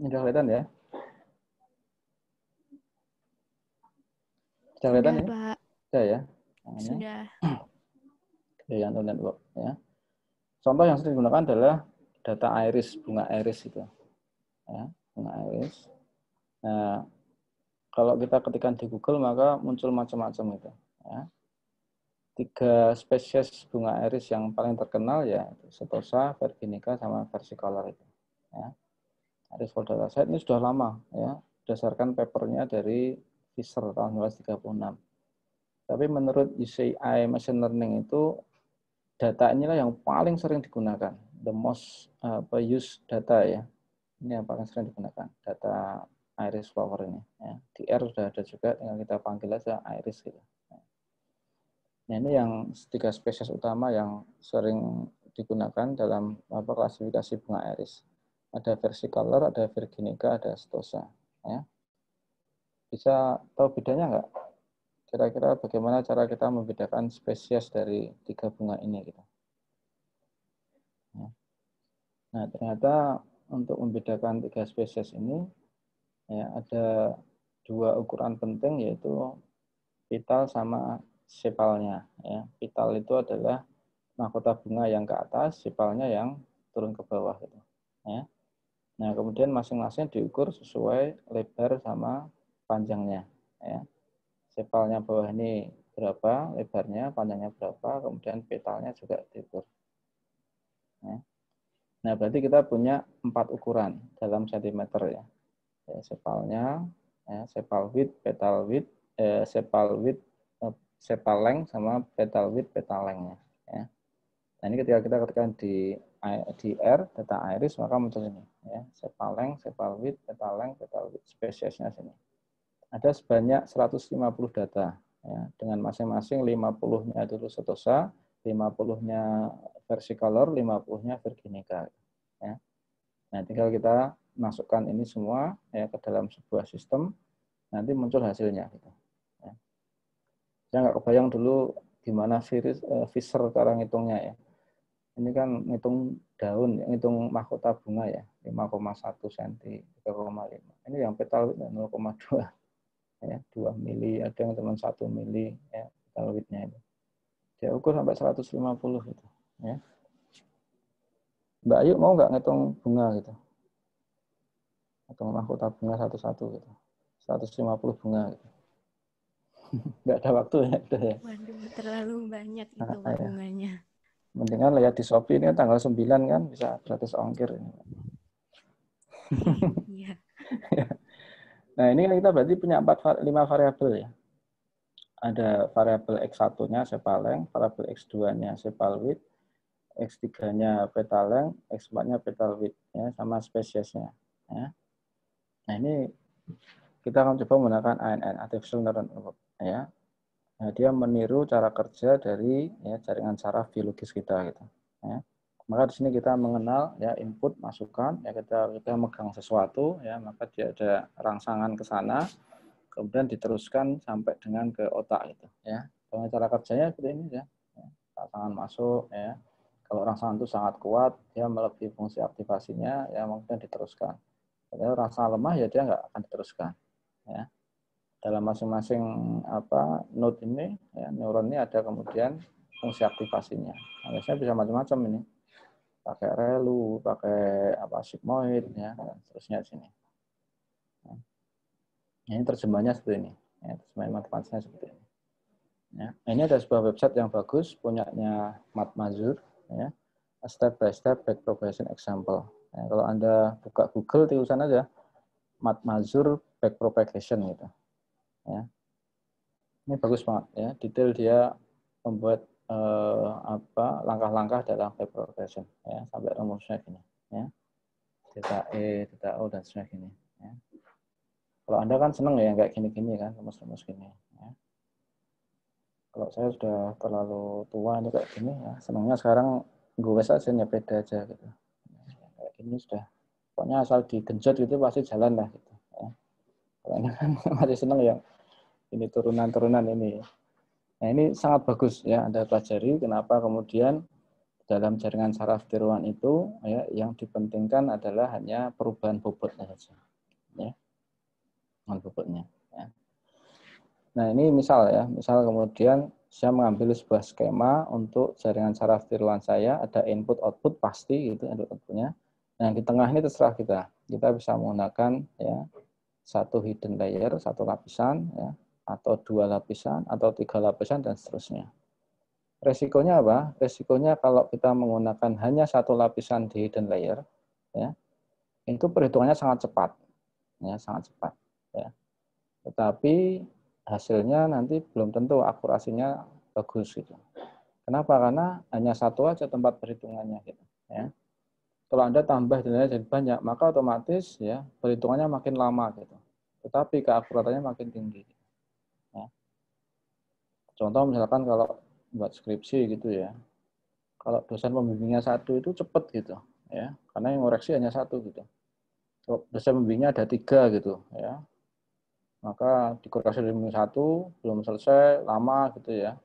ini udah kelihatan ya? Sudah kelihatan Sudah, ini? Pak. Sudah ya? Sudah. Ya, neural network ya. Contoh yang sering digunakan adalah data iris, bunga iris itu. Ya, bunga iris. Nah, kalau kita ketikkan di Google maka muncul macam-macam itu. Ya. 3 spesies bunga iris yang paling terkenal ya Setosa, Virginica, sama versicolor itu. Ya. Iris for dataset ini sudah lama ya, berdasarkan papernya dari Fisher tahun 1936. Tapi menurut UCI Machine Learning itu data inilah yang paling sering digunakan, the most used data ya. Ini yang paling sering digunakan, data iris flower ini. Ya. Di R sudah ada juga, tinggal kita panggil aja iris gitu. Nah ini yang 3 spesies utama yang sering digunakan dalam klasifikasi bunga iris. Ada versicolor, ada virginica, ada setosa. Ya. Bisa tahu bedanya nggak? Kira-kira bagaimana cara kita membedakan spesies dari 3 bunga ini gitu. Ya. Nah ternyata untuk membedakan 3 spesies ini ya ada 2 ukuran penting, yaitu petal sama sepalnya. Ya. Petal itu adalah mahkota bunga yang ke atas, sepalnya yang turun ke bawah gitu. Ya. Nah kemudian masing-masing diukur sesuai lebar sama panjangnya. Ya. Sepalnya bawah ini berapa, lebarnya, panjangnya berapa, kemudian petalnya juga diukur. Ya. Nah berarti kita punya 4 ukuran dalam sentimeter ya. Ya sepalnya, ya, sepal width, petal width, sepal width, sepal length sama petal width, petal length-nya. Ya. Nah ini ketika kita ketikkan di R, data iris, maka muncul ini. Ya. Sepal length, sepal width, petal length, spesiesnya sini. ada sebanyak 150 data, ya, dengan masing-masing 50-nya itu setosa, 50-nya versicolor, 50-nya virginica. Ya. Nah, tinggal kita masukkan ini semua ya ke dalam sebuah sistem, nanti muncul hasilnya. Gitu. Ya. Saya nggak kebayang dulu gimana Fisher cara ngitungnya ya. Ini kan ngitung daun, ngitung mahkota bunga ya, 5,1 cm, 3,5. Ini yang petal 0,2. Ya, 2 mili, ada yang cuma 1 mili ya, petal widthnya itu. Dia ukur sampai 150 gitu. Ya. Mbak Ayu mau nggak ngitung bunga gitu? Ngitung mahkota bunga satu-satu gitu. 150 bunga gitu. Nggak ada waktu ya. Udah ya. Waduh, terlalu banyak itu Pak Ya. bunganya. Mendingan lihat di Shopee ini tanggal 9 kan bisa gratis ongkir. Iya. Nah ini kan kita berarti punya 5 variabel ya. Ada variabel X1-nya sepaleng, variabel X2-nya sepal width, X3-nya petal length, X4-nya petal width, ya, sama spesiesnya. Ya. Nah ini kita akan coba menggunakan ANN, Artificial Neural Network. Ya. Nah, dia meniru cara kerja dari ya, jaringan saraf biologis kita. Gitu. Ya. Maka di sini kita mengenal ya input, masukan, ya kita megang sesuatu, ya maka dia ada rangsangan ke sana, kemudian diteruskan sampai dengan ke otak. Gitu. Ya. Dengan cara kerjanya seperti ini ya. Rangsangan masuk, ya. Kalau rangsangan itu sangat kuat, dia melebihi fungsi aktivasinya, ya mungkin diteruskan. Kalau rangsangan lemah, ya dia nggak akan diteruskan. Ya. Dalam masing-masing node ini, ya, neuron ini ada kemudian fungsi aktivasinya. Nah, biasanya bisa macam-macam ini, pakai relu, pakai sigmoid, ya, dan seterusnya di sini. Ya. Ini terjemahnya seperti ini, ya, terjemahan matematikanya seperti ini. Ya. Ini ada sebuah website yang bagus, punyanya Mathmazur, ya, step by step backpropagation example. Ya, kalau Anda buka Google, tulisan aja Mathmazur backpropagation gitu. Ya. Ini bagus banget ya, detail dia membuat langkah-langkah dalam backpropagation ya, sampai rumusnya gini ya. Theta E, theta O dan sebagainya ya. Kalau Anda kan seneng ya kayak gini-gini kan, rumus-rumus gini ya. Kalau saya sudah terlalu tua ini kayak gini ya, senengnya sekarang gue saja nyepeda aja gitu. Ya, kayak gini sudah. Pokoknya asal digenjot gitu pasti jalan lah gitu ya. Kalau Anda kan masih seneng ya ini turunan-turunan ini. Nah ini sangat bagus ya Anda pelajari kenapa kemudian dalam jaringan saraf tiruan itu ya yang dipentingkan adalah hanya perubahan bobotnya saja. Ya. Bobotnya. Ya. Nah ini misal ya, misal kemudian saya mengambil sebuah skema untuk jaringan saraf tiruan saya, ada input output pasti gitu input outputnya. Nah di tengah ini terserah kita. Kita bisa menggunakan ya satu hidden layer, satu lapisan ya, atau 2 lapisan, atau 3 lapisan, dan seterusnya. Resikonya apa? Resikonya kalau kita menggunakan hanya satu lapisan di hidden layer, ya, itu perhitungannya sangat cepat. Ya, sangat cepat. Ya. Tetapi hasilnya nanti belum tentu akurasinya bagus. Gitu. Kenapa? Karena hanya satu aja tempat perhitungannya. Gitu. Ya. Kalau Anda tambah dan jadi banyak, maka otomatis ya perhitungannya makin lama. Gitu. Tetapi keakuratannya makin tinggi. Ya. Contoh misalkan kalau buat skripsi gitu ya, kalau dosen pembimbingnya satu itu cepat gitu, ya, karena yang ngoreksi hanya satu gitu. Kalau dosen pembimbingnya ada 3 gitu, ya, maka dikoreksi dari satu belum selesai lama gitu ya,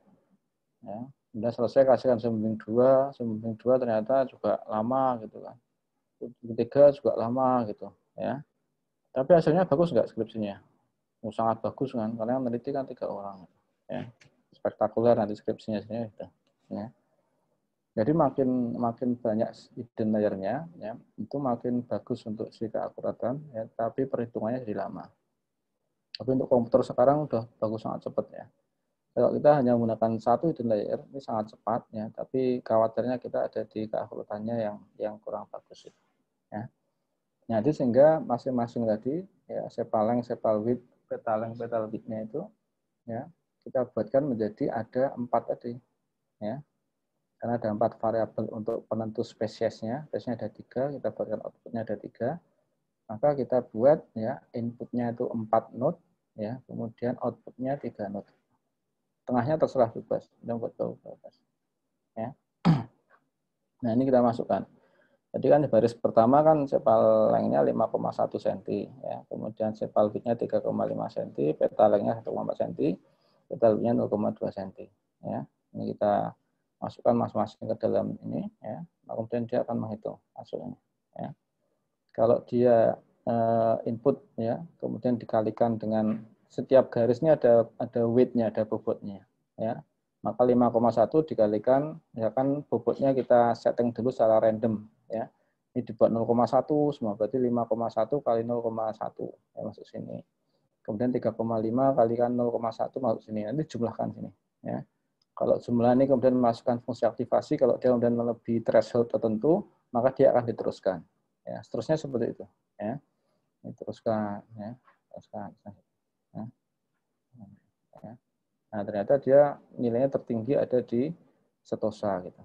ya. Kemudian selesai kasihkan dosen pembimbing 2 ternyata juga lama gitu kan, ketiga juga lama gitu, ya. Tapi hasilnya bagus nggak skripsinya? Sangat bagus kan, karena yang meneliti kan 3 orang. Ya. Spektakuler nanti skripsinya gitu. Ya. Jadi makin banyak hidden layer-nya, ya, itu makin bagus untuk si keakuratan, ya, tapi perhitungannya jadi lama. Tapi untuk komputer sekarang udah bagus sangat cepat ya. Kalau kita hanya menggunakan satu hidden layer, ini sangat cepat, ya, tapi khawatirnya kita ada di keakuratannya yang kurang bagus. Ya. Jadi sehingga masing-masing tadi ya sepal length, sepal width, petal length, petal width-nya itu ya kita buatkan menjadi ada 4 tadi ya. Karena ada 4 variabel untuk penentu spesiesnya ada 3, kita buatkan outputnya ada 3, maka kita buat ya inputnya itu 4 node ya, kemudian outputnya 3 node. Tengahnya terserah bebas, bebas. Ya. Nah, ini kita masukkan. Jadi kan baris pertama kan sepal lengthnya 5,1 cm, ya. Kemudian sepal widthnya 3,5 cm, petal lengthnya 1,4 cm, petal widthnya 0,2 cm. Ya. Ini kita masukkan masing-masing ke dalam ini, ya. Kemudian dia akan menghitung hasilnya. Ya. Kalau dia input, ya, kemudian dikalikan dengan setiap garisnya ada width-nya, ada bobotnya, ya. Maka 5,1 dikalikan, misalkan bobotnya kita setting dulu secara random, ya. Ini dibuat 0,1 semua, berarti 5,1 kali 0,1 ya, masuk sini. Kemudian 3,5 kalikan 0,1 masuk sini. Nanti jumlahkan sini, ya. Kalau jumlah ini kemudian memasukkan fungsi aktivasi, kalau dia kemudian melebihi threshold tertentu, maka dia akan diteruskan. Ya, seterusnya seperti itu, ya. Diteruskan, ya. Teruskan. Ya. Ya. Nah, ternyata dia nilainya tertinggi ada di setosa gitu.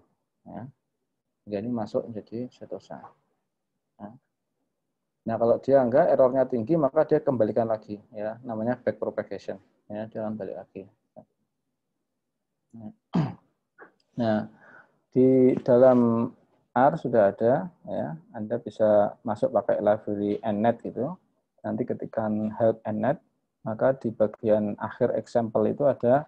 Ya. Jadi masuk menjadi setosa. Nah, kalau dia enggak, errornya tinggi, maka dia kembalikan lagi, ya, namanya back propagation, ya, dia akan balik lagi. Nah, di dalam R sudah ada, ya, Anda bisa masuk pakai library nnet gitu. Nanti ketika help nnet, maka di bagian akhir example itu ada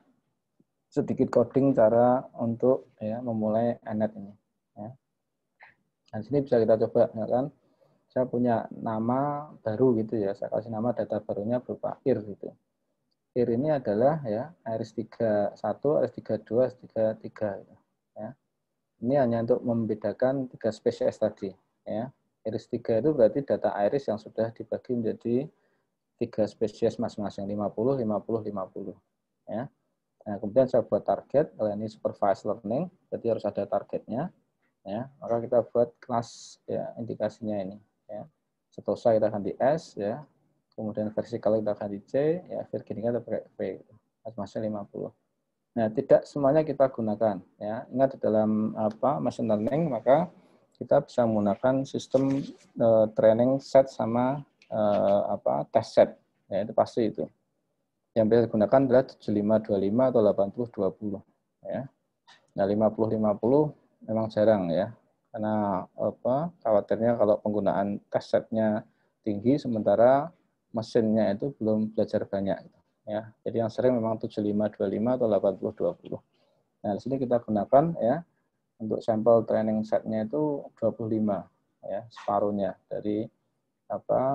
sedikit coding cara untuk, ya, memulai nnet ini. Ya. Nah, sini bisa kita coba, ya kan? Saya punya nama baru gitu ya, saya kasih nama data barunya berupa IR gitu. IR ini adalah, ya, iris31, iris32, iris33 gitu. Ya. Ini hanya untuk membedakan 3 spesies tadi, ya. Iris 3 itu berarti data iris yang sudah dibagi menjadi 3 spesies masing-masing, 50, 50, 50. Ya. Nah, kemudian saya buat target, kalau ini supervised learning, berarti harus ada targetnya. Ya, maka kita buat kelas, ya, indikasinya ini, ya. Setosa kita akan di S, ya. Kemudian vertikal kita akan di C, ya, virginia kita pakai V, masing-masing 50. Nah, tidak semuanya kita gunakan, ya. Ingat di dalam machine learning, maka kita bisa menggunakan sistem training set sama test set, ya, itu pasti itu. Yang bisa digunakan adalah 75-25 atau 80-20, ya. Nah, 50-50 memang jarang, ya, karena khawatirnya kalau penggunaan test setnya tinggi sementara mesinnya itu belum belajar banyak, ya. Jadi yang sering memang 75-25 atau 80-20. Nah, di sini kita gunakan, ya, untuk sampel training setnya itu 25, ya, separuhnya dari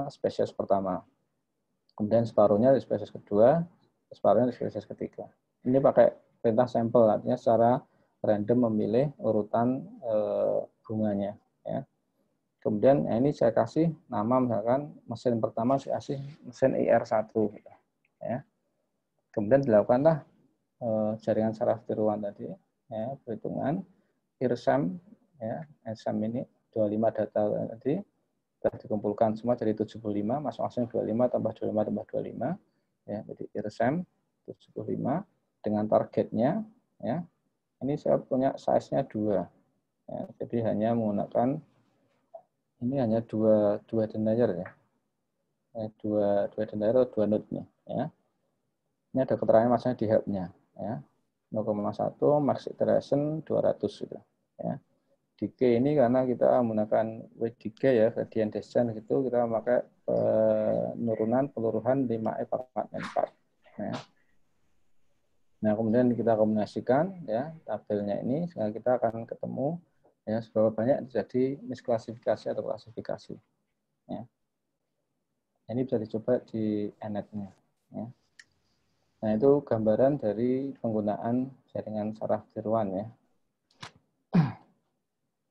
spesies pertama. Kemudian separuhnya di spesies kedua, separuhnya di spesies ketiga. Ini pakai perintah sampel, artinya secara random memilih urutan bunganya, ya. Kemudian ini saya kasih nama, misalkan mesin pertama saya kasih mesin IR1, gitu, ya. Kemudian dilakukanlah jaringan saraf tiruan tadi, ya, perhitungan IRSAM, ya, IRSAM ini 25 data tadi sudah dikumpulkan semua jadi 75, masing-masing 25 tambah 25 tambah 25, ya, jadi IRSAM 75 dengan targetnya, ya. Ini saya punya size-nya 2. Ya, jadi hanya menggunakan ini hanya dua denier, ya. Dua denier atau 2 node nih, ya. Ini ada keterangan masanya di help-nya, ya. 0,1 max iteration 200 gitu, ya. DK ini karena kita menggunakan WDK, ya, gradient descent gitu, kita pakai penurunan peluruhan 5E/4. Ya. Nah, kemudian kita kombinasikan, ya, tabelnya ini sehingga kita akan ketemu, ya, seberapa banyak terjadi misklasifikasi atau klasifikasi, ya. Ini bisa dicoba di nnet-nya, ya. Nah, itu gambaran dari penggunaan jaringan saraf tiruan, ya.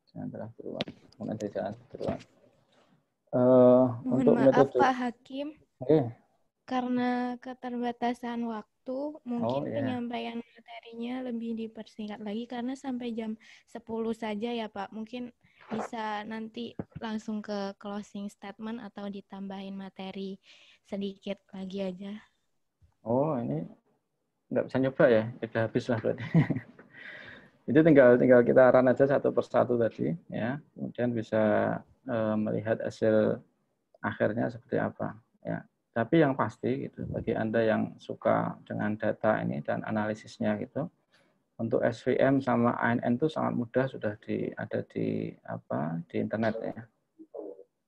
Jaringan saraf tiruan, penggunaan jaringan saraf tiruan. Mohon Untuk maaf metode, Pak Hakim, okay. Karena keterbatasan waktu, mungkin ya. penyampaian materinya lebih dipersingkat lagi karena sampai jam 10 saja ya Pak. Mungkin bisa nanti langsung ke closing statement atau ditambahin materi sedikit lagi aja. Oh, ini nggak bisa nyoba ya, udah habis lah berarti. Itu tinggal kita run aja satu persatu tadi, ya. Kemudian bisa melihat hasil akhirnya seperti apa, ya. Tapi yang pasti gitu, bagi Anda yang suka dengan data ini dan analisisnya gitu, untuk SVM sama ANN itu sangat mudah, sudah ada di internet ya.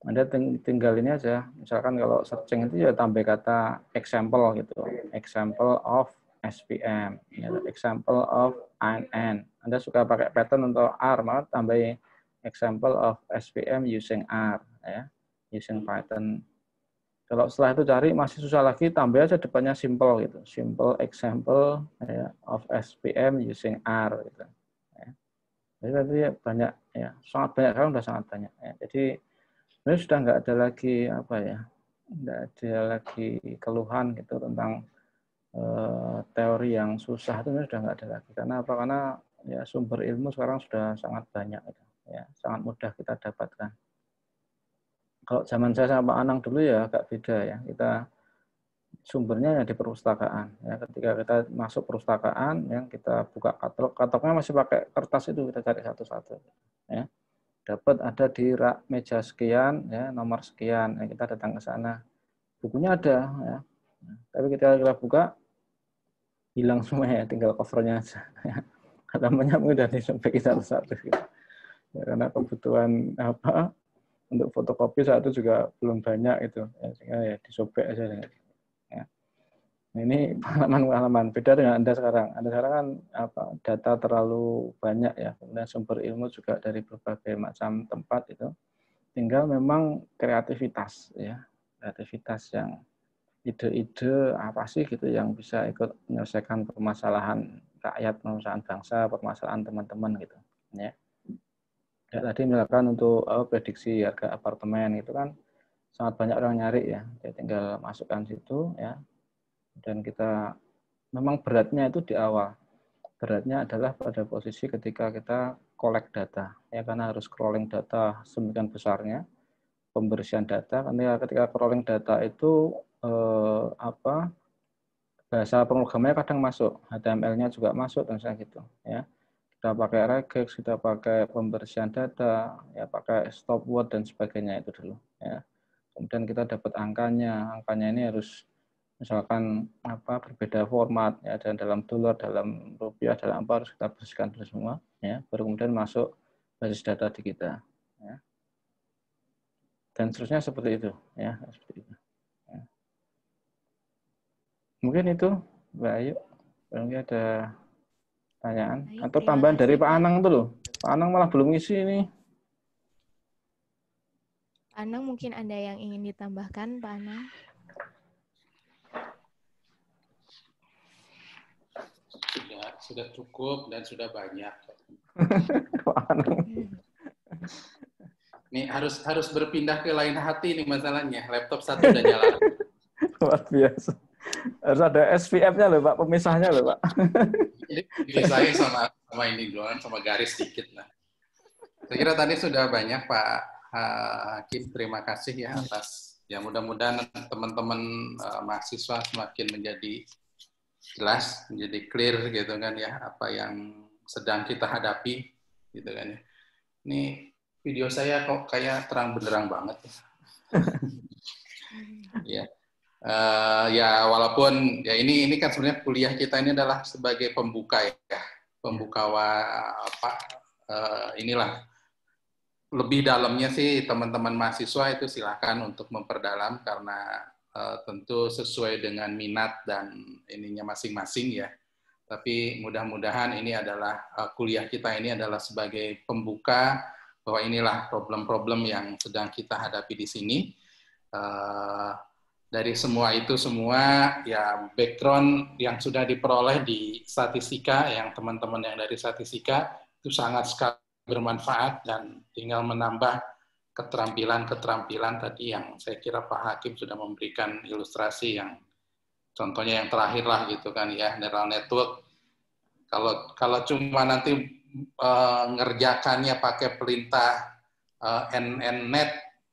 Anda tinggal ini aja, misalkan kalau searching itu ya tambah kata example gitu, example of SVM, ya, example of ANN. Anda suka pakai pattern untuk R, maka tambah example of SVM using R, ya, using Python. Kalau setelah itu cari masih susah lagi, tambah aja depannya simple gitu, simple example ya, of SVM using R gitu. Ya. Jadi tadi banyak ya, sangat banyak, sekarang sudah sangat banyak. Ya. Jadi sebenarnya sudah nggak ada lagi nggak ada lagi keluhan gitu tentang teori yang susah, itu sudah nggak ada lagi. Karena apa? Karena ya sumber ilmu sekarang sudah sangat banyak, gitu. Ya sangat mudah kita dapatkan. Kalau zaman saya sama Pak Anang dulu ya agak beda ya. Kita sumbernya ya di perpustakaan. Ya, ketika kita masuk perpustakaan, ya kita buka katalog, katalognya masih pakai kertas itu kita cari satu-satu. Ya. Dapat ada di rak meja sekian, ya nomor sekian, ya, kita datang ke sana. Bukunya ada, ya. Tapi ketika kita buka, hilang semua ya, tinggal covernya aja. Halamannya mudah disobek satu-satu. Gitu. Ya, karena kebutuhan untuk fotokopi saat itu juga belum banyak itu, ya, sehingga ya disobek aja. Ya. Ini pengalaman beda dengan Anda sekarang. Anda sekarang kan data terlalu banyak ya, kemudian sumber ilmu juga dari berbagai macam tempat itu. Tinggal memang kreativitas ya, kreativitas yang ide-ide apa sih gitu yang bisa ikut menyelesaikan permasalahan rakyat, permasalahan bangsa, permasalahan teman-teman gitu. Ya. Ya, tadi misalkan untuk prediksi harga apartemen itu kan sangat banyak orang nyari ya, dia tinggal masukkan situ ya, dan kita memang beratnya itu di awal, beratnya adalah pada posisi ketika kita collect data ya, karena harus crawling data sedemikian besarnya, pembersihan data, karena ketika crawling data itu bahasa pemrogramannya kadang masuk, HTML-nya juga masuk dan gitu ya. Kita pakai regex, kita pakai pembersihan data, ya pakai stop word dan sebagainya itu dulu. Ya. Kemudian kita dapat angkanya ini harus misalkan berbeda format ya, dan dalam dolar, dalam rupiah, dalam apa harus kita bersihkan dulu semua. Ya. Baru kemudian masuk basis data di kita. Ya. Dan seterusnya seperti itu. Ya, seperti itu. Ya. Mungkin itu, Mbak Ayu. Mungkin ada pertanyaan atau tambahan dari Pak Anang itu loh. Pak Anang malah belum ngisi ini. Pak Anang, mungkin ada yang ingin ditambahkan, Pak Anang? Sudah cukup dan sudah banyak. Pak Anang. Nih harus berpindah ke lain hati nih masalahnya. Laptop satu udah nyala. Luar biasa. Harus ada SVM-nya loh Pak, pemisahnya loh Pak. Dipisahin sama ini doang, sama garis sedikit lah. Saya kira tadi sudah banyak Pak Hakim, terima kasih ya atas, ya mudah-mudahan teman-teman mahasiswa semakin menjadi jelas, menjadi clear gitu kan ya, apa yang sedang kita hadapi gitu kan ya. Ini video saya kok kayak terang benderang banget ya. Ya walaupun ya ini kan sebenarnya kuliah kita ini adalah sebagai pembuka ya, pembuka inilah. Lebih dalamnya sih teman-teman mahasiswa itu silakan untuk memperdalam karena tentu sesuai dengan minat dan ininya masing-masing ya. Tapi mudah-mudahan ini adalah kuliah kita ini adalah sebagai pembuka bahwa inilah problem-problem yang sedang kita hadapi di sini. Dari semua itu semua ya background yang sudah diperoleh di statistika, yang teman-teman yang dari statistika itu sangat sekali bermanfaat dan tinggal menambah keterampilan tadi yang saya kira Pak Hakim sudah memberikan ilustrasi yang contohnya yang terakhir lah gitu kan ya, neural network. Kalau cuma nanti ngerjakannya pakai perintah NNet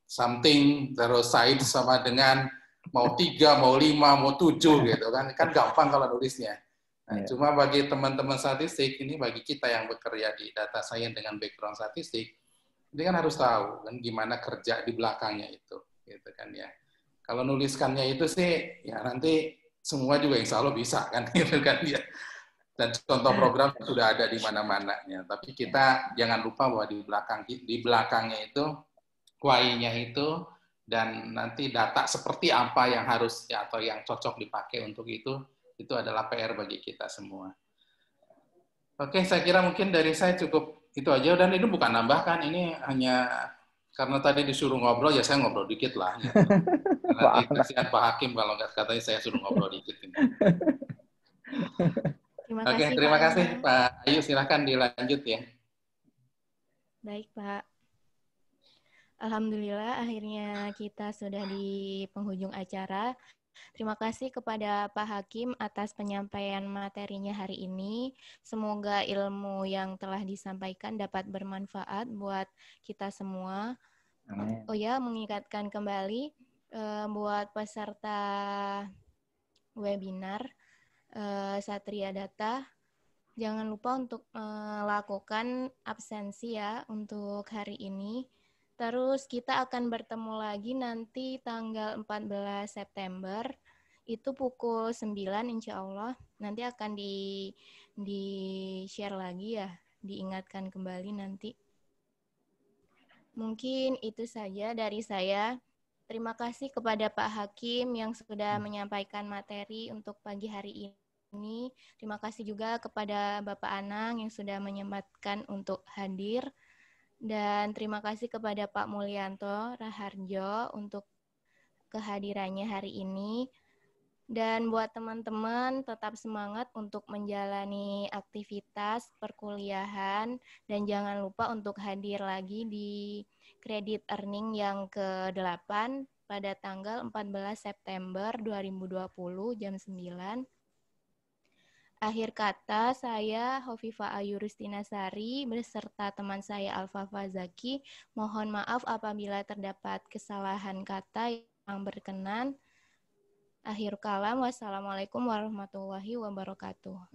something terus side sama dengan mau 3, mau 5, mau 7 gitu kan gampang kalau nulisnya. Nah, cuma bagi teman-teman statistik, ini bagi kita yang bekerja di data science dengan background statistik, ini kan harus tahu kan gimana kerja di belakangnya itu, gitu kan ya. Kalau nuliskannya itu sih ya nanti semua juga insya Allah bisa kan, gitu kan ya. Dan contoh program sudah ada di mana-mana ya. Tapi kita jangan lupa bahwa di belakangnya itu why-nya itu dan nanti data seperti apa yang harus ya, atau yang cocok dipakai untuk itu adalah PR bagi kita semua. Oke, saya kira mungkin dari saya cukup itu aja, dan ini bukan nambahkan, ini hanya karena tadi disuruh ngobrol ya saya ngobrol dikit lah. Gitu. Nanti kasihan Pak Hakim kalau nggak katanya saya suruh ngobrol dikit. Ini. Terima kasih Pak Ayu, silakan dilanjut ya. Baik Pak. Alhamdulillah akhirnya kita sudah di penghujung acara. Terima kasih kepada Pak Hakim atas penyampaian materinya hari ini. Semoga ilmu yang telah disampaikan dapat bermanfaat buat kita semua. Amin. Oh ya, mengingatkan kembali buat peserta webinar Satria Data, jangan lupa untuk melakukan absensi ya untuk hari ini. Terus kita akan bertemu lagi nanti tanggal 14 September, itu pukul 9 insya Allah. Nanti akan di-share lagi ya, diingatkan kembali nanti. Mungkin itu saja dari saya. Terima kasih kepada Pak Hakim yang sudah menyampaikan materi untuk pagi hari ini. Terima kasih juga kepada Bapak Anang yang sudah menyempatkan untuk hadir. Dan terima kasih kepada Pak Mulyanto Raharjo untuk kehadirannya hari ini. Dan buat teman-teman tetap semangat untuk menjalani aktivitas perkuliahan dan jangan lupa untuk hadir lagi di Credit Earning yang ke-8 pada tanggal 14 September 2020 jam 9. Akhir kata, saya Hovifah Ayu Rustinasari beserta teman saya Alfafa Zaki. Mohon maaf apabila terdapat kesalahan kata yang berkenan. Akhir kalam, wassalamualaikum warahmatullahi wabarakatuh.